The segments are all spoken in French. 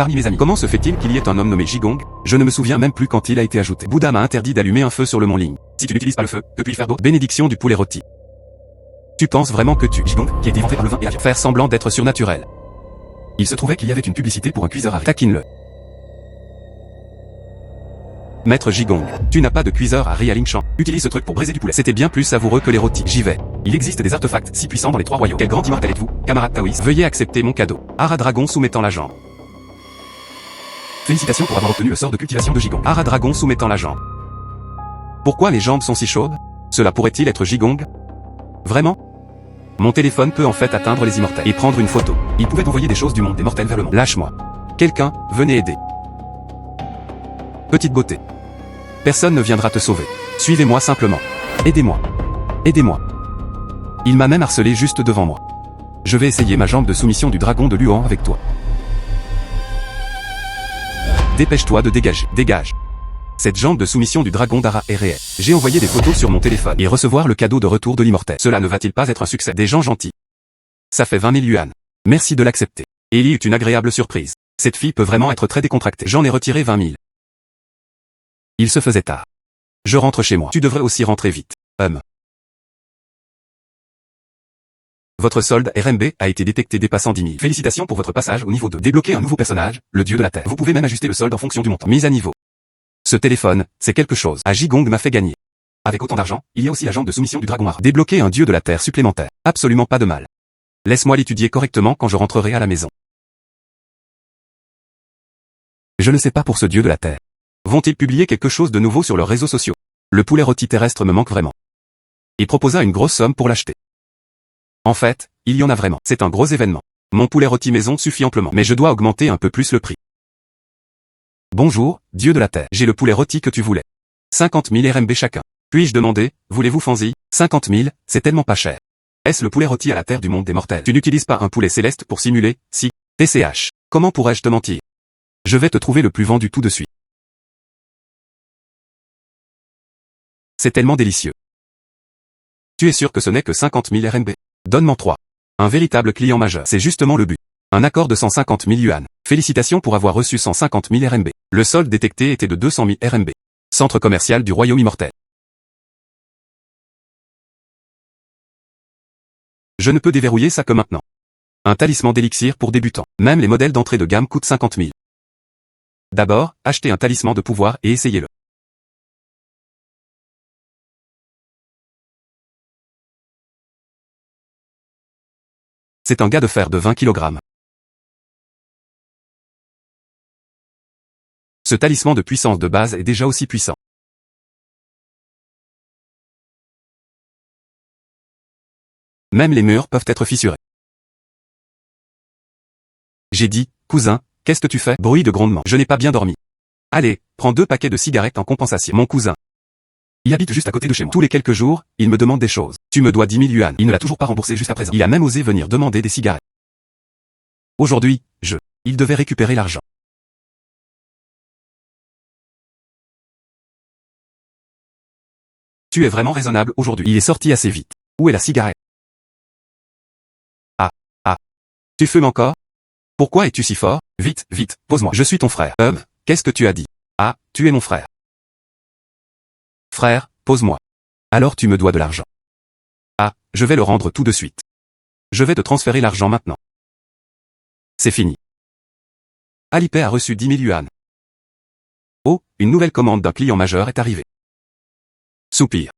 parmi mes amis. Comment se fait-il qu'il y ait un homme nommé Jigong? Je ne me souviens même plus quand il a été ajouté. Bouddha m'a interdit d'allumer un feu sur le mont Ling. Si tu n'utilises pas le feu, que puis-je faire d'autre? Bénédiction du poulet rôti. Tu penses vraiment que Jigong, qui est inventé par le vin et la viande, faire semblant d'être surnaturel? Il se trouvait qu'il y avait une publicité pour un cuiseur à riz. Taquine-le. Maître Jigong, tu n'as pas de cuiseur à riz à Lingshan. Utilise ce truc pour briser du poulet. C'était bien plus savoureux que les rôtis. J'y vais. Il existe des artefacts si puissants dans les 3 royaumes. Quel grand immortel êtes-vous, camarade taoïste? Veuillez accepter mon cadeau. Hara Dragon soumettant la jambe. Félicitations pour avoir obtenu le sort de cultivation de Jigong. Hara Dragon soumettant la jambe. Pourquoi les jambes sont si chaudes? Cela pourrait-il être Jigong? Vraiment? Mon téléphone peut en fait atteindre les immortels et prendre une photo. Il pouvait envoyer des choses du monde des mortels vers le monde. Lâche-moi. Quelqu'un, venez aider. Petite beauté. Personne ne viendra te sauver. Suivez-moi simplement. Aidez-moi. Aidez-moi. Il m'a même harcelé juste devant moi. Je vais essayer ma jambe de soumission du dragon de Luan avec toi. Dépêche-toi de dégager. Dégage. Cette jambe de soumission du dragon d'Ara est réelle. J'ai envoyé des photos sur mon téléphone et recevoir le cadeau de retour de l'immortel. Cela ne va-t-il pas être un succès? Des gens gentils. Ça fait 20 000 yuan. Merci de l'accepter. Et il y eut une agréable surprise. Cette fille peut vraiment être très décontractée. J'en ai retiré 20 000. Il se faisait tard. Je rentre chez moi. Tu devrais aussi rentrer vite. Votre solde RMB a été détecté dépassant 10 000. Félicitations pour votre passage au niveau 2. Débloquez un nouveau personnage, le dieu de la terre. Vous pouvez même ajuster le solde en fonction du montant. Mise à niveau. Ce téléphone, c'est quelque chose. Ah, Jigong m'a fait gagner. Avec autant d'argent, il y a aussi la jambe de soumission du dragon Hara. Débloquer un dieu de la terre supplémentaire. Absolument pas de mal. Laisse-moi l'étudier correctement quand je rentrerai à la maison. Je ne sais pas pour ce dieu de la terre. Vont-ils publier quelque chose de nouveau sur leurs réseaux sociaux? Le poulet rôti terrestre me manque vraiment. Il proposa une grosse somme pour l'acheter. En fait, il y en a vraiment. C'est un gros événement. Mon poulet rôti maison suffit amplement. Mais je dois augmenter un peu plus le prix. Bonjour, dieu de la terre. J'ai le poulet rôti que tu voulais. 50 000 RMB chacun. Puis-je demander, voulez-vous Fanzi? 50 000, c'est tellement pas cher. Est-ce le poulet rôti à la terre du monde des mortels? Tu n'utilises pas un poulet céleste pour simuler, si? TCH. Comment pourrais-je te mentir? Je vais te trouver le plus vendu tout de suite. C'est tellement délicieux. Tu es sûr que ce n'est que 50 000 RMB? Donne-m'en 3. Un véritable client majeur. C'est justement le but. Un accord de 150 000 yuan. Félicitations pour avoir reçu 150 000 RMB. Le solde détecté était de 200 000 RMB. Centre commercial du royaume immortel. Je ne peux déverrouiller ça que maintenant. Un talisman d'élixir pour débutants. Même les modèles d'entrée de gamme coûtent 50 000. D'abord, achetez un talisman de pouvoir et essayez-le. C'est un gars de fer de 20 kg. Ce talisman de puissance de base est déjà aussi puissant. Même les murs peuvent être fissurés. J'ai dit, cousin, qu'est-ce que tu fais? Bruit de grondement. Je n'ai pas bien dormi. Allez, prends 2 paquets de cigarettes en compensation. Mon cousin. Il habite juste à côté de chez moi. Tous les quelques jours, il me demande des choses. Tu me dois 10 000 yuan. Il ne l'a toujours pas remboursé jusqu'à présent. Il a même osé venir demander des cigarettes. Aujourd'hui, il devait récupérer l'argent. Tu es vraiment raisonnable aujourd'hui. Il est sorti assez vite. Où est la cigarette? Ah. Tu fumes encore? Pourquoi es-tu si fort? Vite, vite, pose-moi. Je suis ton frère. Qu'est-ce que tu as dit? Ah, tu es mon frère. Frère, pose-moi. Alors tu me dois de l'argent. Ah, je vais le rendre tout de suite. Je vais te transférer l'argent maintenant. C'est fini. Alipay a reçu 10 000 yuan. Oh, une nouvelle commande d'un client majeur est arrivée. Soupir.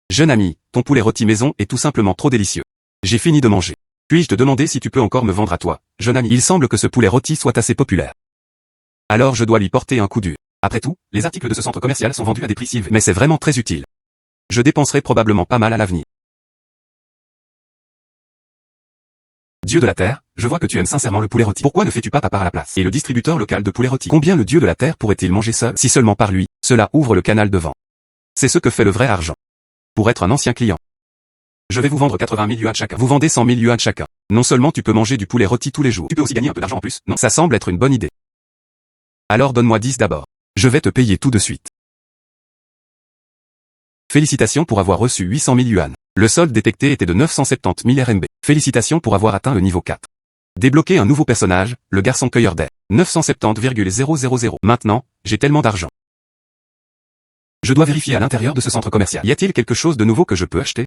Jeune ami, ton poulet rôti maison est tout simplement trop délicieux. J'ai fini de manger. Puis-je te demander si tu peux encore me vendre à toi, jeune ami? Il semble que ce poulet rôti soit assez populaire. Alors je dois lui porter un coup dur. Après tout, les articles de ce centre commercial sont vendus à des prix si élevés. Mais c'est vraiment très utile. Je dépenserai probablement pas mal à l'avenir. Dieu de la terre, je vois que tu aimes sincèrement le poulet rôti. Pourquoi ne fais-tu pas ta part à la place? Et le distributeur local de poulet rôti? Combien le dieu de la terre pourrait-il manger seul? Si seulement par lui, cela ouvre le canal de vente. C'est ce que fait le vrai argent. Pour être un ancien client. Je vais vous vendre 80 000 yuan chacun. Vous vendez 100 000 yuan chacun. Non seulement tu peux manger du poulet rôti tous les jours, tu peux aussi gagner un peu d'argent en plus. Non, ça semble être une bonne idée. Alors donne-moi 10 d'abord. Je vais te payer tout de suite. Félicitations pour avoir reçu 800 000 yuan. Le solde détecté était de 970 000 RMB. Félicitations pour avoir atteint le niveau 4. Débloquer un nouveau personnage, le garçon cueilleur d'ailes. 970,000. Maintenant, j'ai tellement d'argent. Je dois vérifier à l'intérieur de ce centre commercial. Y a-t-il quelque chose de nouveau que je peux acheter?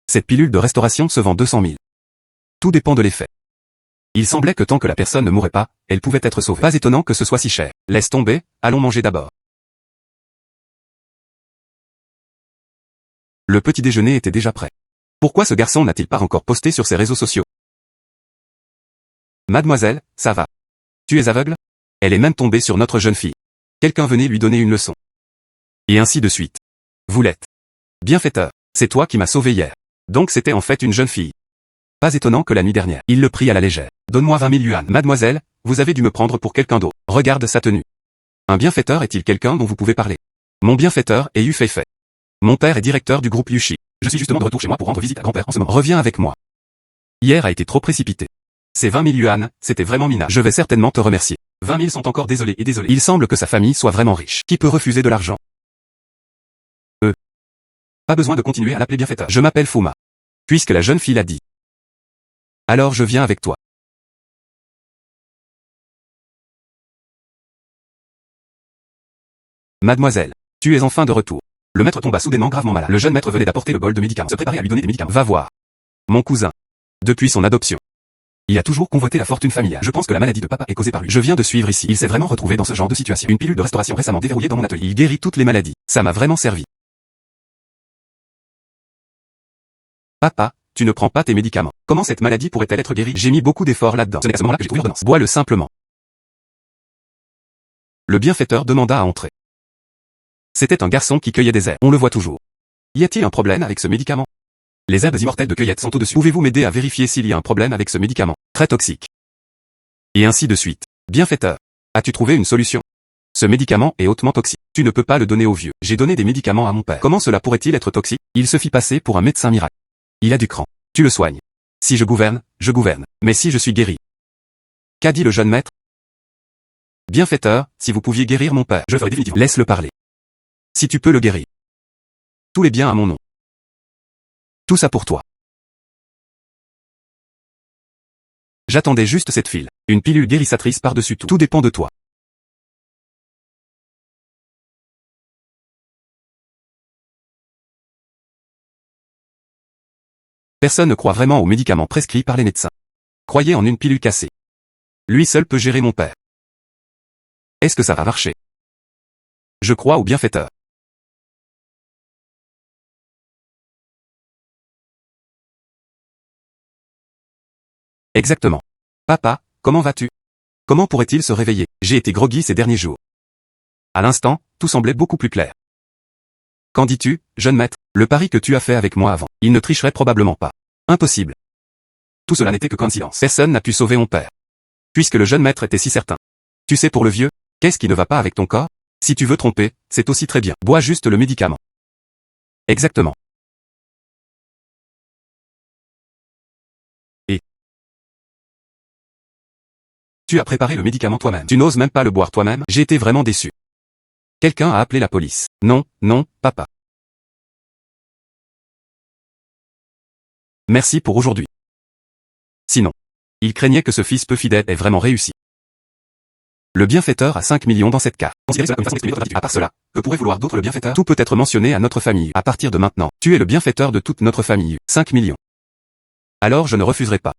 Cette pilule de restauration se vend 200 000. Tout dépend de l'effet. Il semblait que tant que la personne ne mourrait pas, elle pouvait être sauvée. Pas étonnant que ce soit si cher. Laisse tomber, allons manger d'abord. Le petit déjeuner était déjà prêt. Pourquoi ce garçon n'a-t-il pas encore posté sur ses réseaux sociaux? Mademoiselle, ça va. Tu es aveugle? Elle est même tombée sur notre jeune fille. Quelqu'un venait lui donner une leçon. Et ainsi de suite. Vous l'êtes. Bienfaiteur, c'est toi qui m'as sauvé hier. Donc c'était en fait une jeune fille. Pas étonnant que la nuit dernière, il le prit à la légère. Donne-moi 20 000 yuan. Mademoiselle, vous avez dû me prendre pour quelqu'un d'autre. Regarde sa tenue. Un bienfaiteur est-il quelqu'un dont vous pouvez parler? Mon bienfaiteur est Yu Feifei. Mon père est directeur du groupe Yushi. Je suis justement de retour chez moi pour rendre visite à grand-père en ce moment. Reviens avec moi. Hier a été trop précipité. Ces 20 000 yuan, c'était vraiment minable. Je vais certainement te remercier. 20 000 sont encore désolés et désolés. Il semble que sa famille soit vraiment riche. Qui peut refuser de l'argent? Pas besoin de continuer à l'appeler bienfaiteur. Je m'appelle Fuma. Puisque la jeune fille l'a dit. Alors je viens avec toi. Mademoiselle, tu es enfin de retour. Le maître tomba soudainement gravement malade. Le jeune maître venait d'apporter le bol de médicaments. Se préparer à lui donner des médicaments. Va voir. Mon cousin. Depuis son adoption. Il a toujours convoité la fortune familiale. Je pense que la maladie de papa est causée par lui. Je viens de suivre ici. Il s'est vraiment retrouvé dans ce genre de situation. Une pilule de restauration récemment déverrouillée dans mon atelier. Il guérit toutes les maladies. Ça m'a vraiment servi. Papa, tu ne prends pas tes médicaments. Comment cette maladie pourrait-elle être guérie? J'ai mis beaucoup d'efforts là-dedans. Ce n'est qu'à ce moment-là que j'ai trouvé l'ordonnance. Bois-le simplement. Le bienfaiteur demanda à entrer. C'était un garçon qui cueillait des herbes. On le voit toujours. Y a-t-il un problème avec ce médicament? Les herbes immortelles de cueillette sont au-dessus. Pouvez-vous m'aider à vérifier s'il y a un problème avec ce médicament? Très toxique. Et ainsi de suite. Bienfaiteur. As-tu trouvé une solution? Ce médicament est hautement toxique. Tu ne peux pas le donner aux vieux. J'ai donné des médicaments à mon père. Comment cela pourrait-il être toxique? Il se fit passer pour un médecin miracle. Il a du cran. Tu le soignes. Si je gouverne, je gouverne. Mais si je suis guéri? Qu'a dit le jeune maître? Bienfaiteur, si vous pouviez guérir mon père, je ferais définitivement. Laisse-le parler. Si tu peux le guérir. Tous les biens à mon nom. Tout ça pour toi. J'attendais juste cette file. Une pilule guérissatrice par-dessus tout. Tout dépend de toi. Personne ne croit vraiment aux médicaments prescrits par les médecins. Croyez en une pilule cassée. Lui seul peut gérer mon père. Est-ce que ça va marcher? Je crois au bienfaiteur. Exactement. Papa, comment vas-tu? Comment pourrait-il se réveiller? J'ai été groggy ces derniers jours. À l'instant, tout semblait beaucoup plus clair. Qu'en dis-tu, jeune maître? Le pari que tu as fait avec moi avant, il ne tricherait probablement pas. Impossible. Tout cela n'était que coïncidence. Personne n'a pu sauver mon père. Puisque le jeune maître était si certain. Tu sais pour le vieux, qu'est-ce qui ne va pas avec ton corps? Si tu veux tromper, c'est aussi très bien. Bois juste le médicament. Exactement. Et tu as préparé le médicament toi-même. Tu n'oses même pas le boire toi-même? J'ai été vraiment déçu. Quelqu'un a appelé la police. Non, non, papa. Merci pour aujourd'hui. Sinon, il craignait que ce fils peu fidèle ait vraiment réussi. Le bienfaiteur a 5 millions dans cette carte. Considérez cela comme une façon d'exprimer votre gratitude. À part cela, que pourrait vouloir d'autre le bienfaiteur? Tout peut être mentionné à notre famille. À partir de maintenant, tu es le bienfaiteur de toute notre famille. 5 millions. Alors je ne refuserai pas.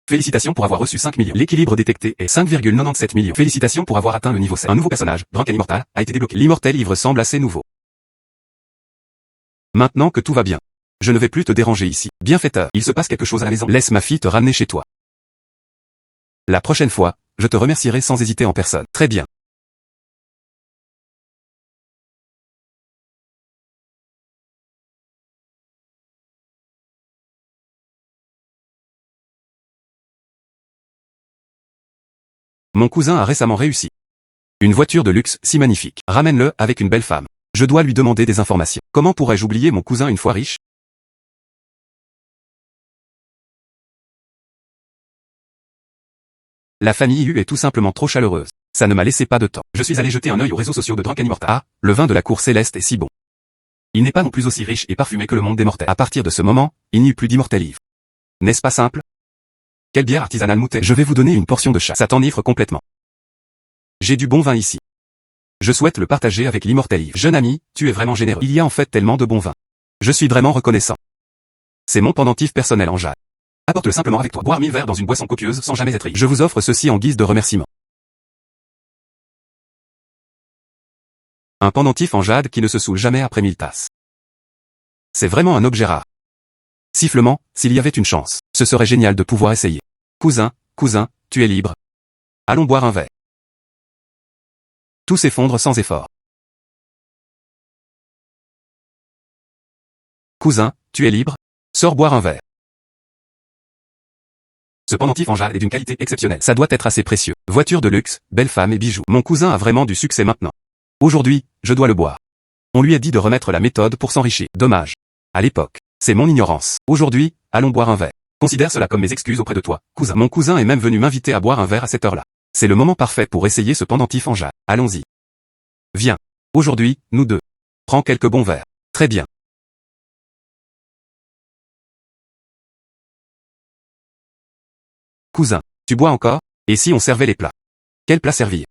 Félicitations pour avoir reçu 5 millions. L'équilibre détecté est 5,97 millions. Félicitations pour avoir atteint le niveau 7. Un nouveau personnage, Drunken Immortal, a été débloqué. L'immortel ivre semble assez nouveau. Maintenant que tout va bien. Je ne vais plus te déranger ici. Bienfaiteur, il se passe quelque chose à la maison. Laisse ma fille te ramener chez toi. La prochaine fois, je te remercierai sans hésiter en personne. Très bien. Mon cousin a récemment réussi. Une voiture de luxe si magnifique. Ramène-le avec une belle femme. Je dois lui demander des informations. Comment pourrais-je oublier mon cousin une fois riche? La famille Yu est tout simplement trop chaleureuse. Ça ne m'a laissé pas de temps. Je suis allé jeter un œil aux réseaux sociaux de Drunken Immortal. Ah, le vin de la cour céleste est si bon. Il n'est pas non plus aussi riche et parfumé que le monde des mortels. À partir de ce moment, il n'y eut plus d'immortel ivre. N'est-ce pas simple? Quelle bière artisanale Moutet. Je vais vous donner une portion de chaque. Ça t'enivre complètement. J'ai du bon vin ici. Je souhaite le partager avec l'immortel Yves. Jeune ami, tu es vraiment généreux. Il y a en fait tellement de bon vin. Je suis vraiment reconnaissant. C'est mon pendentif personnel en jade. Apporte-le simplement avec toi. Boire 1000 verres dans une boisson copieuse sans jamais être riche. Je vous offre ceci en guise de remerciement. Un pendentif en jade qui ne se saoule jamais après 1000 tasses. C'est vraiment un objet rare. Sifflement, s'il y avait une chance, ce serait génial de pouvoir essayer. Cousin, tu es libre. Allons boire un verre. Tout s'effondre sans effort. Cousin, tu es libre? Sors boire un verre. Ce pendentif en jade est d'une qualité exceptionnelle. Ça doit être assez précieux. Voiture de luxe, belle femme et bijoux. Mon cousin a vraiment du succès maintenant. Aujourd'hui, je dois le boire. On lui a dit de remettre la méthode pour s'enrichir. Dommage. À l'époque. C'est mon ignorance. Aujourd'hui, allons boire un verre. Considère cela comme mes excuses auprès de toi, cousin. Mon cousin est même venu m'inviter à boire un verre à cette heure-là. C'est le moment parfait pour essayer ce pendentif en jade. Allons-y. Viens. Aujourd'hui, nous deux. Prends quelques bons verres. Très bien. Cousin, tu bois encore? Et si on servait les plats? Quel plat servir?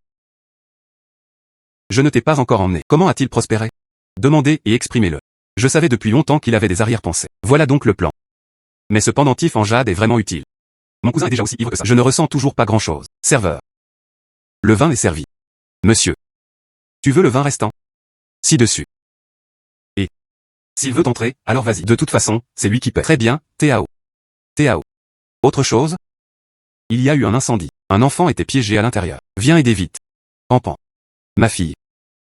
Je ne t'ai pas encore emmené. Comment a-t-il prospéré? Demandez et exprimez-le. Je savais depuis longtemps qu'il avait des arrière-pensées. Voilà donc le plan. Mais ce pendentif en jade est vraiment utile. Mon cousin est déjà aussi ivre que ça. Je ne ressens toujours pas grand-chose. Serveur. Le vin est servi. Monsieur. Tu veux le vin restant? Ci-dessus. Et s'il veut entrer, alors vas-y. De toute façon, c'est lui qui paie. Très bien, Tao. Tao. Autre chose? Il y a eu un incendie. Un enfant était piégé à l'intérieur. Viens aider vite. Pampan. Ma fille.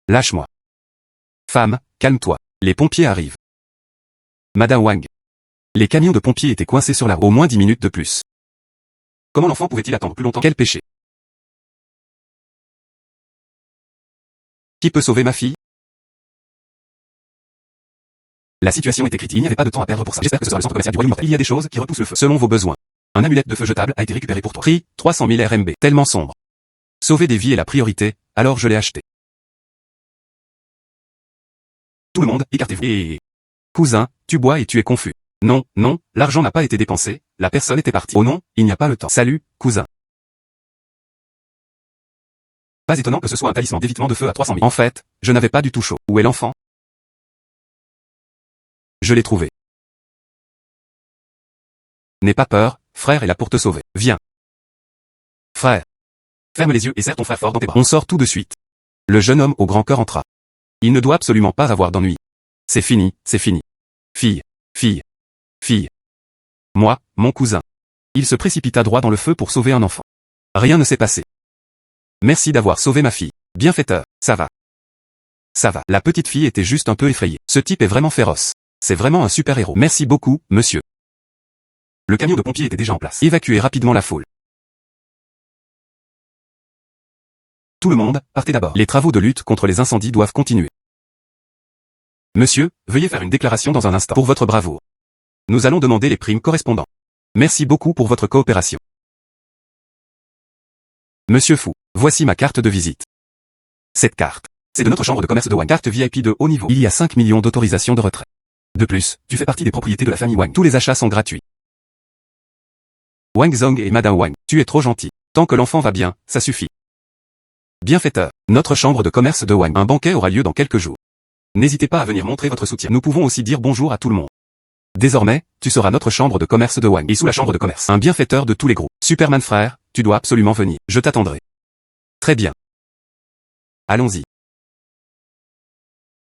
Lâche-moi. Femme, calme-toi. Les pompiers arrivent. Madame Wang. Les camions de pompiers étaient coincés sur la route. Au moins 10 minutes de plus. Comment l'enfant pouvait-il attendre plus longtemps? Quel péché? Qui peut sauver ma fille? La situation était critique. Il n'y avait pas de temps à perdre pour ça. J'espère que ce sera le centre commercial du Royaume. Il y a des choses qui repoussent le feu. Selon vos besoins. Un amulette de feu jetable a été récupéré pour toi. Prix, 300 000 RMB. Tellement sombre. Sauver des vies est la priorité, alors je l'ai acheté. Tout le monde, écartez-vous. Et... Cousin, tu bois et tu es confus. Non, l'argent n'a pas été dépensé, la personne était partie. Oh non, il n'y a pas le temps. Salut, cousin. Pas étonnant que ce soit un talisman d'évitement de feu à 300 000. En fait, je n'avais pas du tout chaud. Où est l'enfant? Je l'ai trouvé. N'aie pas peur, frère est là pour te sauver. Viens. Frère. Ferme les yeux et serre ton frère fort dans tes bras. On sort tout de suite. Le jeune homme au grand cœur entra. Il ne doit absolument pas avoir d'ennui. C'est fini, c'est fini. Fille. Moi, mon cousin. Il se précipita droit dans le feu pour sauver un enfant. Rien ne s'est passé. Merci d'avoir sauvé ma fille. Bienfaiteur, ça va. Ça va. La petite fille était juste un peu effrayée. Ce type est vraiment féroce. C'est vraiment un super-héros. Merci beaucoup, monsieur. Le camion de pompiers était déjà en place. Évacuez rapidement la foule. Tout le monde, partez d'abord. Les travaux de lutte contre les incendies doivent continuer. Monsieur, veuillez faire une déclaration dans un instant. Pour votre bravoure. Nous allons demander les primes correspondantes. Merci beaucoup pour votre coopération. Monsieur Fou, voici ma carte de visite. Cette carte, c'est de notre chambre de commerce de Wang. Carte VIP de haut niveau. Il y a 5 millions d'autorisations de retrait. De plus, tu fais partie des propriétés de la famille Wang. Tous les achats sont gratuits. Wang Zong et Madame Wang, tu es trop gentil. Tant que l'enfant va bien, ça suffit. Bienfaiteur, notre chambre de commerce de Wang. Un banquet aura lieu dans quelques jours. N'hésitez pas à venir montrer votre soutien. Nous pouvons aussi dire bonjour à tout le monde. Désormais, tu seras notre chambre de commerce de Wang. Et sous la chambre de commerce, un bienfaiteur de tous les groupes. Superman frère, tu dois absolument venir. Je t'attendrai. Très bien. Allons-y.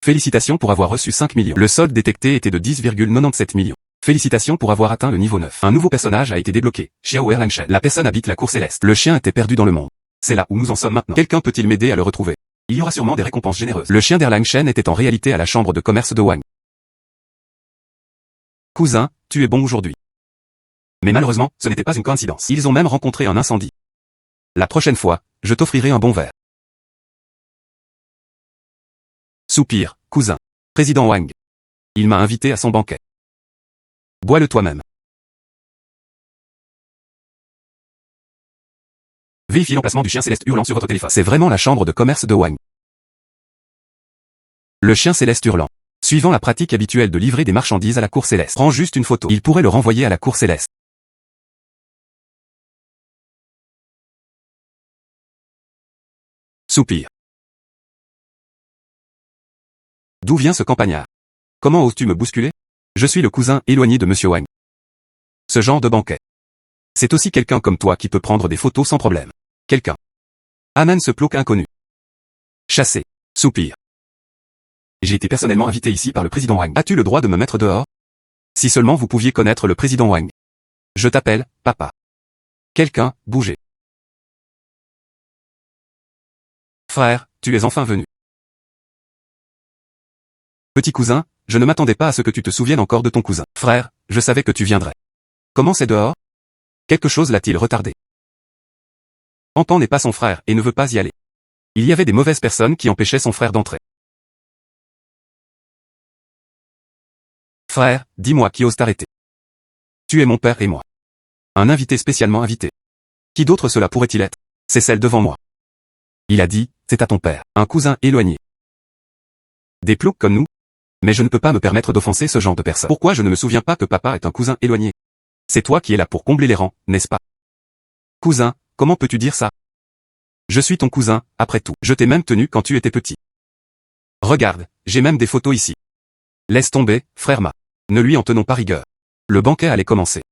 Félicitations pour avoir reçu 5 millions. Le solde détecté était de 10,97 millions. Félicitations pour avoir atteint le niveau 9. Un nouveau personnage a été débloqué. Xiao Erlangchen. La personne habite la cour céleste. Le chien était perdu dans le monde. C'est là où nous en sommes maintenant. Quelqu'un peut-il m'aider à le retrouver? Il y aura sûrement des récompenses généreuses. Le chien d'Erlangchen était en réalité à la chambre de commerce de Wang. Cousin, tu es bon aujourd'hui. Mais malheureusement, ce n'était pas une coïncidence. Ils ont même rencontré un incendie. La prochaine fois, je t'offrirai un bon verre. Soupir, cousin. Président Wang. Il m'a invité à son banquet. Bois-le toi-même. Vérifiez l'emplacement du chien céleste hurlant sur votre téléphone. C'est vraiment la chambre de commerce de Wang. Le chien céleste hurlant. Suivant la pratique habituelle de livrer des marchandises à la cour céleste. Prends juste une photo. Il pourrait le renvoyer à la cour céleste. Soupir. D'où vient ce campagnard? Comment oses-tu me bousculer? Je suis le cousin éloigné de Monsieur Wang. Ce genre de banquet. C'est aussi quelqu'un comme toi qui peut prendre des photos sans problème. Quelqu'un. Amène ce plouc inconnu. Chassé. Soupir. J'ai été personnellement invité ici par le président Wang. As-tu le droit de me mettre dehors? Si seulement vous pouviez connaître le président Wang. Je t'appelle, papa. Quelqu'un, bougez. Frère, tu es enfin venu. Petit cousin, je ne m'attendais pas à ce que tu te souviennes encore de ton cousin. Frère, je savais que tu viendrais. Comment c'est dehors? Quelque chose l'a-t-il retardé? Pampan n'est pas son frère et ne veut pas y aller. Il y avait des mauvaises personnes qui empêchaient son frère d'entrer. Frère, dis-moi qui ose t'arrêter. Tu es mon père et moi. Un invité spécialement invité. Qui d'autre cela pourrait-il être? C'est celle devant moi. Il a dit, c'est à ton père, un cousin éloigné. Des ploucs comme nous? Mais je ne peux pas me permettre d'offenser ce genre de personne. Pourquoi je ne me souviens pas que papa est un cousin éloigné? C'est toi qui es là pour combler les rangs, n'est-ce pas? Cousin, comment peux-tu dire ça? Je suis ton cousin, après tout. Je t'ai même tenu quand tu étais petit. Regarde, j'ai même des photos ici. Laisse tomber, frère Ma. Ne lui en tenons pas rigueur. Le banquet allait commencer.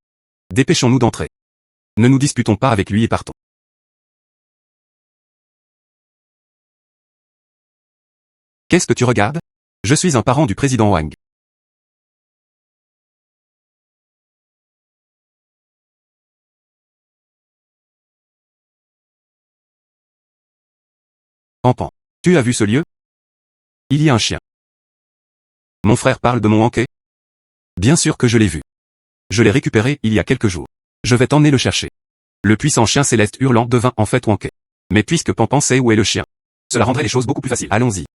Dépêchons-nous d'entrer. Ne nous disputons pas avec lui et partons. Qu'est-ce que tu regardes? Je suis un parent du président Wang. Pampan. Tu as vu ce lieu? Il y a un chien. Mon frère parle de mon Wanké? Bien sûr que je l'ai vu. Je l'ai récupéré il y a quelques jours. Je vais t'emmener le chercher. Le puissant chien céleste hurlant devint en fait Wanké. Mais puisque Pampan sait où est le chien, cela rendrait les choses beaucoup plus faciles. Allons-y.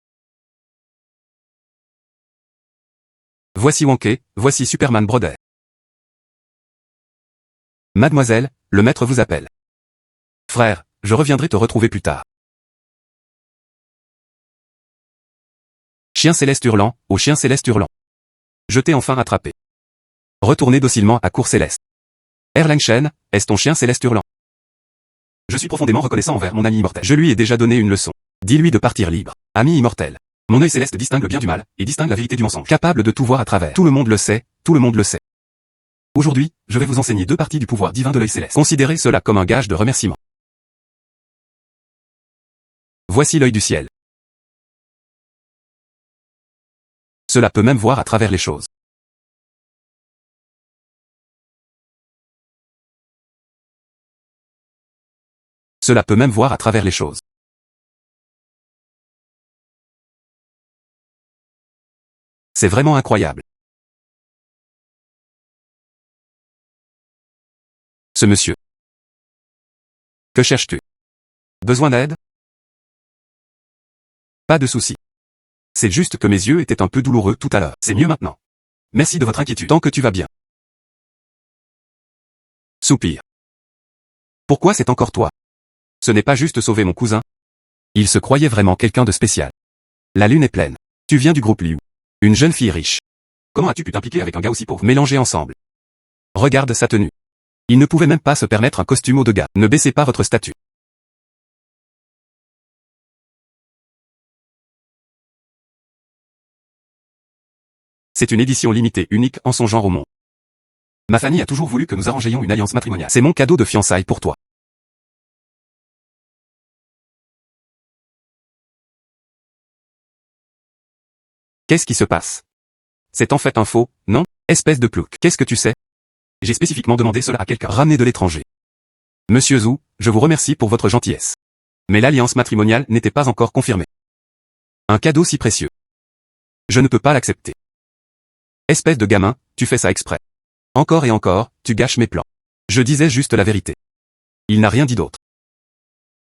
Voici Wanké, voici Superman Broder. Mademoiselle, le maître vous appelle. Frère, je reviendrai te retrouver plus tard. Chien céleste hurlant, au chien céleste hurlant. Je t'ai enfin attrapé. Retournez docilement à Cour Céleste. Erlang Shen, est-ce ton chien céleste hurlant? Je suis profondément reconnaissant envers mon ami immortel. Je lui ai déjà donné une leçon. Dis-lui de partir libre. Ami immortel. Mon œil céleste distingue le bien du mal, et distingue la vérité du mensonge. Capable de tout voir à travers. Tout le monde le sait, tout le monde le sait. Aujourd'hui, je vais vous enseigner 2 parties du pouvoir divin de l'œil céleste. Considérez cela comme un gage de remerciement. Voici l'œil du ciel. Cela peut même voir à travers les choses. Cela peut même voir à travers les choses. C'est vraiment incroyable. Ce monsieur. Que cherches-tu? Besoin d'aide? Pas de souci. C'est juste que mes yeux étaient un peu douloureux tout à l'heure. C'est mieux maintenant. Merci de votre inquiétude. Tant que tu vas bien. Soupir. Pourquoi c'est encore toi? Ce n'est pas juste sauver mon cousin. Il se croyait vraiment quelqu'un de spécial. La lune est pleine. Tu viens du groupe Liu. Une jeune fille riche. Comment as-tu pu t'impliquer avec un gars aussi pauvre? Mélangés ensemble. Regarde sa tenue. Il ne pouvait même pas se permettre un costume haut de gamme. Ne baissez pas votre statut. C'est une édition limitée unique en son genre au monde. Ma famille a toujours voulu que nous arrangions une alliance matrimoniale. C'est mon cadeau de fiançailles pour toi. Qu'est-ce qui se passe? C'est en fait un faux, non? Espèce de plouc. Qu'est-ce que tu sais? J'ai spécifiquement demandé cela à quelqu'un ramené de l'étranger. Monsieur Zhu, je vous remercie pour votre gentillesse. Mais l'alliance matrimoniale n'était pas encore confirmée. Un cadeau si précieux. Je ne peux pas l'accepter. Espèce de gamin, tu fais ça exprès. Encore et encore, tu gâches mes plans. Je disais juste la vérité. Il n'a rien dit d'autre.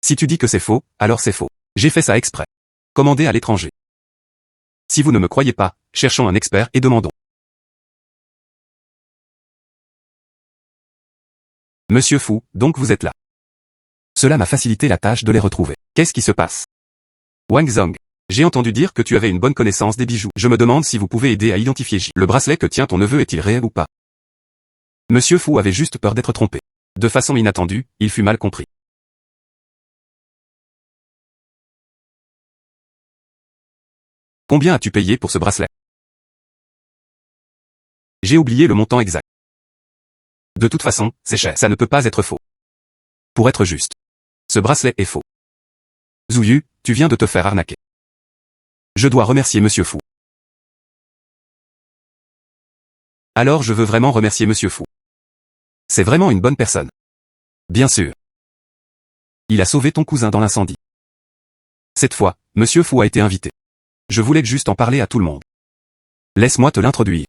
Si tu dis que c'est faux, alors c'est faux. J'ai fait ça exprès. Commandé à l'étranger. Si vous ne me croyez pas, cherchons un expert et demandons. Monsieur Fu, donc vous êtes là. Cela m'a facilité la tâche de les retrouver. Qu'est-ce qui se passe? Wang Zhong. J'ai entendu dire que tu avais une bonne connaissance des bijoux. Je me demande si vous pouvez aider à identifier J. Le bracelet que tient ton neveu est-il réel ou pas? Monsieur Fu avait juste peur d'être trompé. De façon inattendue, il fut mal compris. Combien as-tu payé pour ce bracelet? J'ai oublié le montant exact. De toute façon, c'est cher. Ça ne peut pas être faux. Pour être juste. Ce bracelet est faux. Zouyu, tu viens de te faire arnaquer. Je dois remercier Monsieur Fu. Alors je veux vraiment remercier Monsieur Fu. C'est vraiment une bonne personne. Bien sûr. Il a sauvé ton cousin dans l'incendie. Cette fois, Monsieur Fu a été invité. Je voulais juste en parler à tout le monde. Laisse-moi te l'introduire.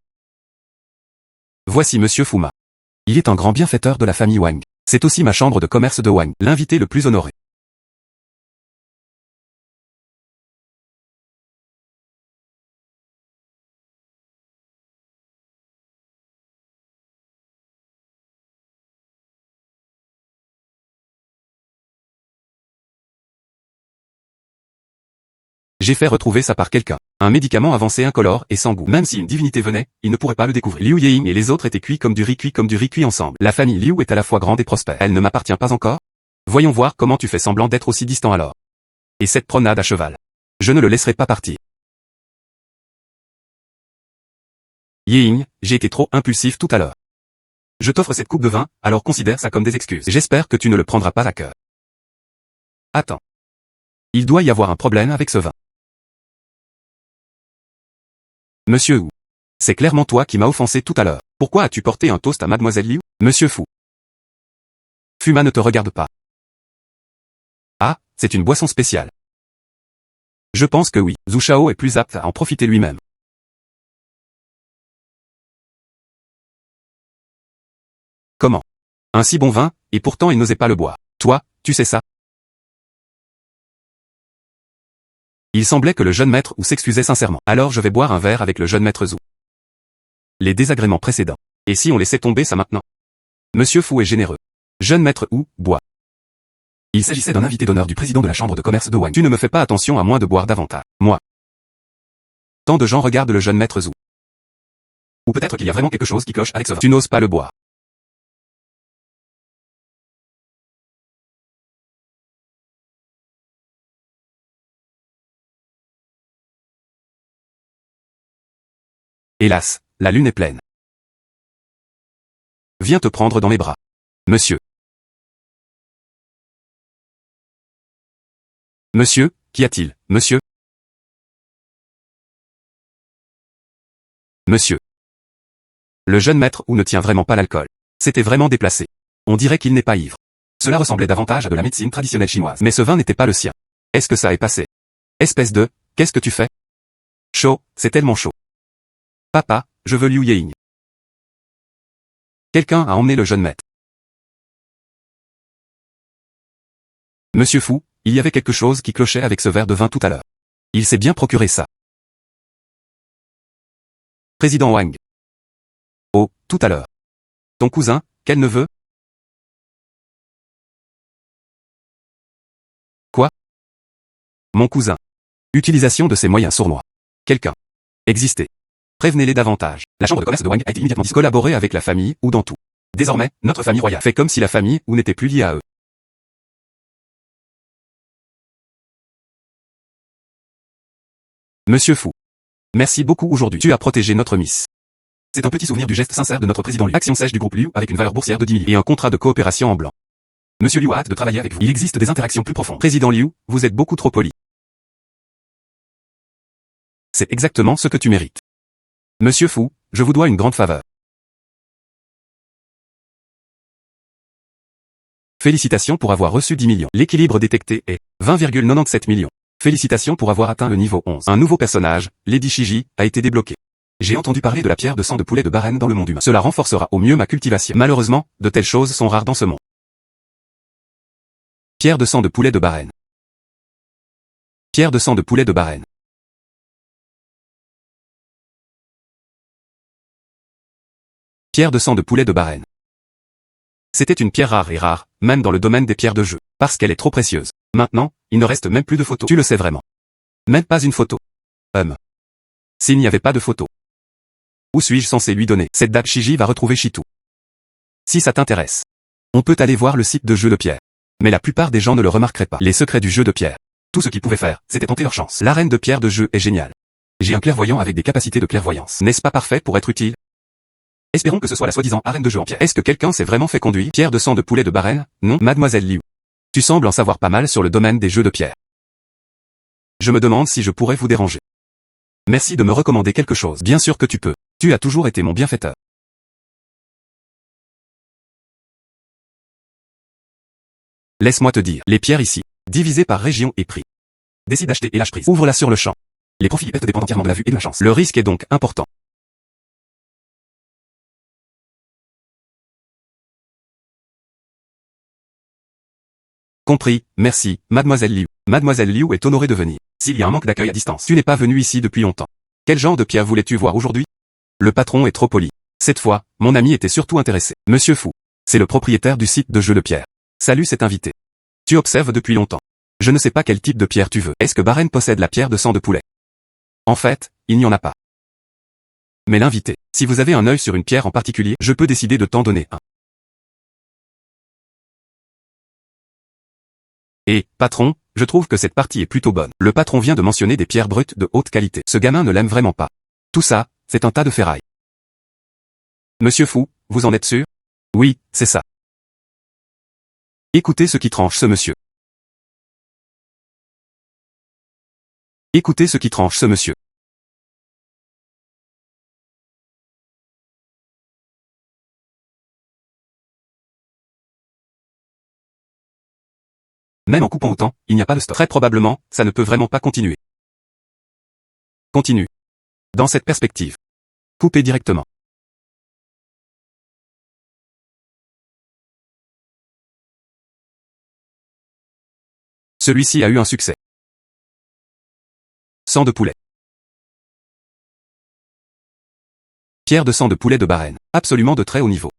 Voici Monsieur Fuma. Il est un grand bienfaiteur de la famille Wang. C'est aussi ma chambre de commerce de Wang, l'invité le plus honoré. J'ai fait retrouver ça par quelqu'un. Un médicament avancé incolore et sans goût. Même si une divinité venait, il ne pourrait pas le découvrir. Liu Ying et les autres étaient cuits comme du riz cuit ensemble. La famille Liu est à la fois grande et prospère. Elle ne m'appartient pas encore? Voyons voir comment tu fais semblant d'être aussi distant alors. Et cette promenade à cheval. Je ne le laisserai pas partir. Ying, j'ai été trop impulsif tout à l'heure. Je t'offre cette coupe de vin, alors considère ça comme des excuses. J'espère que tu ne le prendras pas à cœur. Attends. Il doit y avoir un problème avec ce vin. Monsieur Wu. C'est clairement toi qui m'as offensé tout à l'heure. Pourquoi as-tu porté un toast à Mademoiselle Liu? Monsieur Fu. Fuma ne te regarde pas. Ah, c'est une boisson spéciale. Je pense que oui. Zhu Shao est plus apte à en profiter lui-même. Comment? Un si bon vin, et pourtant il n'osait pas le boire. Toi, tu sais ça? Il semblait que le jeune maître Wu s'excusait sincèrement. Alors je vais boire un verre avec le jeune maître Zhu. Les désagréments précédents. Et si on laissait tomber ça maintenant? Monsieur Fu est généreux. Jeune maître Wu, bois. Il s'agissait d'un invité d'honneur du président de la chambre de commerce de Wang. Tu ne me fais pas attention à moins de boire davantage. Moi. Tant de gens regardent le jeune maître Zhu. Ou peut-être qu'il y a vraiment quelque chose qui cloche avec ce vin. Tu n'oses pas le boire. Hélas, la lune est pleine. Viens te prendre dans mes bras. Monsieur. Monsieur, qu'y a-t-il, monsieur? Monsieur. Le jeune maître Wu ne tient vraiment pas l'alcool. C'était vraiment déplacé. On dirait qu'il n'est pas ivre. Cela ressemblait davantage à de la médecine traditionnelle chinoise. Mais ce vin n'était pas le sien. Est-ce que ça est passé? Espèce de, qu'est-ce que tu fais? Chaud, c'est tellement chaud. Papa, je veux Liu Ying. Quelqu'un a emmené le jeune maître. Monsieur Fu, il y avait quelque chose qui clochait avec ce verre de vin tout à l'heure. Il s'est bien procuré ça. Président Wang. Oh, tout à l'heure. Ton cousin, quel neveu? Quoi? Mon cousin. Utilisation de ces moyens sournois. Quelqu'un. Existait. Prévenez-les davantage. La chambre de commerce de Wang a été immédiatement collaborée avec la famille ou dans tout. Désormais, notre famille royale fait comme si la famille ou n'était plus liée à eux. Monsieur Fu. Merci beaucoup aujourd'hui. Tu as protégé notre Miss. C'est un petit souvenir du geste sincère de notre président Liu. Action sèche du groupe Liu avec une valeur boursière de 10 millions et un contrat de coopération en blanc. Monsieur Liu a hâte de travailler avec vous. Il existe des interactions plus profondes. Président Liu, vous êtes beaucoup trop poli. C'est exactement ce que tu mérites. Monsieur Fu, je vous dois une grande faveur. Félicitations pour avoir reçu 10 millions. L'équilibre détecté est 20,97 millions. Félicitations pour avoir atteint le niveau 11. Un nouveau personnage, Lady Shiji, a été débloqué. J'ai entendu parler de la pierre de sang de poulet de Baren dans le monde humain. Cela renforcera au mieux ma cultivation. Malheureusement, de telles choses sont rares dans ce monde. Pierre de sang de poulet de Baren. Pierre de sang de poulet de Baren. Pierre de sang de poulet de Baren. C'était une pierre rare, même dans le domaine des pierres de jeu, parce qu'elle est trop précieuse. Maintenant, il ne reste même plus de photos. Tu le sais vraiment. Même pas une photo. S'il n'y avait pas de photo. Où suis-je censé lui donner? Cette date Shiji va retrouver Shitu. Si ça t'intéresse. On peut aller voir le site de jeu de pierre. Mais la plupart des gens ne le remarqueraient pas. Les secrets du jeu de pierre. Tout ce qu'ils pouvaient faire, c'était tenter leur chance. L'arène de pierre de jeu est géniale. J'ai un clairvoyant avec des capacités de clairvoyance. N'est-ce pas parfait pour être utile? Espérons que ce soit la soi-disant arène de jeu en pierre. Est-ce que quelqu'un s'est vraiment fait conduire? Pierre de sang de poulet de Barène? Non, mademoiselle Liu. Tu sembles en savoir pas mal sur le domaine des jeux de pierre. Je me demande si je pourrais vous déranger. Merci de me recommander quelque chose. Bien sûr que tu peux. Tu as toujours été mon bienfaiteur. Laisse-moi te dire, les pierres ici, divisées par région et prix. Décide d'acheter et lâche prise. Ouvre-la sur le champ. Les profits dépendent entièrement de la vue et de la chance. Le risque est donc important. Compris, merci, mademoiselle Liu. Mademoiselle Liu est honorée de venir. S'il y a un manque d'accueil à distance, tu n'es pas venue ici depuis longtemps. Quel genre de pierre voulais-tu voir aujourd'hui? Le patron est trop poli. Cette fois, mon ami était surtout intéressé. Monsieur Fu. C'est le propriétaire du site de jeux de pierre. Salut cet invité. Tu observes depuis longtemps. Je ne sais pas quel type de pierre tu veux. Est-ce que Barène possède la pierre de sang de poulet? En fait, il n'y en a pas. Mais l'invité, si vous avez un œil sur une pierre en particulier, je peux décider de t'en donner un. Et, patron, je trouve que cette partie est plutôt bonne. Le patron vient de mentionner des pierres brutes de haute qualité. Ce gamin ne l'aime vraiment pas. Tout ça, c'est un tas de ferraille. Monsieur Fu, vous en êtes sûr? Oui, c'est ça. Écoutez ce qui tranche ce monsieur. Écoutez ce qui tranche ce monsieur. Même en coupant autant, il n'y a pas de stop. Très probablement, ça ne peut vraiment pas continuer. Continue. Dans cette perspective. Coupez directement. Celui-ci a eu un succès. Sang de poulet. Pierre de sang de poulet de Barène. Absolument de très haut niveau.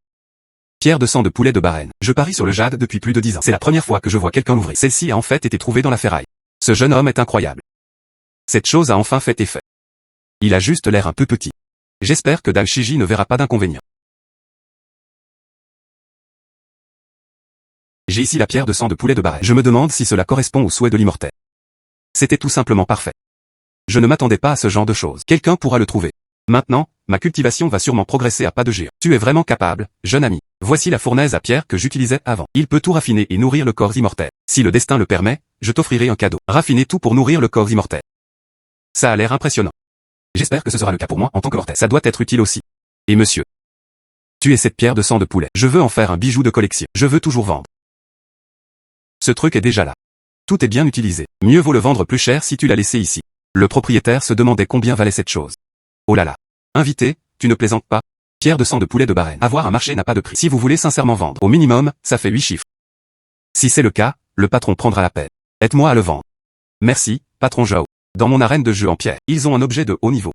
Pierre de sang de poulet de Barène. Je parie sur le jade depuis plus de 10 ans. C'est la première fois que je vois quelqu'un l'ouvrir. Celle-ci a en fait été trouvée dans la ferraille. Ce jeune homme est incroyable. Cette chose a enfin fait effet. Il a juste l'air un peu petit. J'espère que Dalshiji ne verra pas d'inconvénient. J'ai ici la pierre de sang de poulet de Barène. Je me demande si cela correspond au souhait de l'immortel. C'était tout simplement parfait. Je ne m'attendais pas à ce genre de choses. Quelqu'un pourra le trouver. Maintenant, ma cultivation va sûrement progresser à pas de géant. Tu es vraiment capable, jeune ami. Voici la fournaise à pierre que j'utilisais avant. Il peut tout raffiner et nourrir le corps immortel. Si le destin le permet, je t'offrirai un cadeau. Raffiner tout pour nourrir le corps immortel. Ça a l'air impressionnant. J'espère que ce sera le cas pour moi en tant que mortel. Ça doit être utile aussi. Et monsieur. Tu es cette pierre de sang de poulet. Je veux en faire un bijou de collection. Je veux toujours vendre. Ce truc est déjà là. Tout est bien utilisé. Mieux vaut le vendre plus cher si tu l'as laissé ici. Le propriétaire se demandait combien valait cette chose. Oh là là. Invité, tu ne plaisantes pas? Pierre de sang de poulet de Barène. Avoir un marché n'a pas de prix. Si vous voulez sincèrement vendre, au minimum, ça fait 8 chiffres. Si c'est le cas, le patron prendra la peine. Aide-moi à le vendre. Merci, patron Zhao. Dans mon arène de jeu en pierre, ils ont un objet de haut niveau.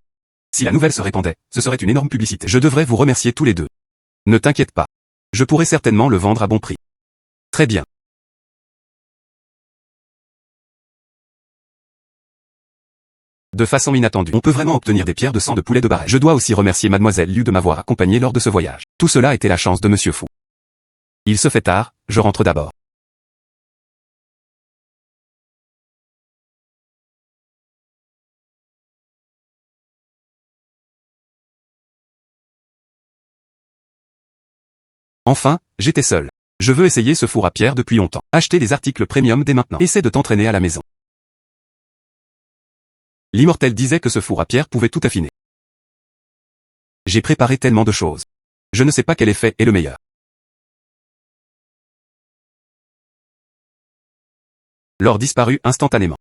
Si la nouvelle se répandait, ce serait une énorme publicité. Je devrais vous remercier tous les deux. Ne t'inquiète pas. Je pourrais certainement le vendre à bon prix. Très bien. De façon inattendue, on peut vraiment obtenir des pierres de sang de poulet de Barène. Je dois aussi remercier mademoiselle Liu de m'avoir accompagné lors de ce voyage. Tout cela était la chance de monsieur Fu. Il se fait tard, je rentre d'abord. Enfin, j'étais seul. Je veux essayer ce four à pierre depuis longtemps. Acheter des articles premium dès maintenant. Essaie de t'entraîner à la maison. L'immortel disait que ce four à pierre pouvait tout affiner. J'ai préparé tellement de choses. Je ne sais pas quel effet est le meilleur. L'or disparut instantanément.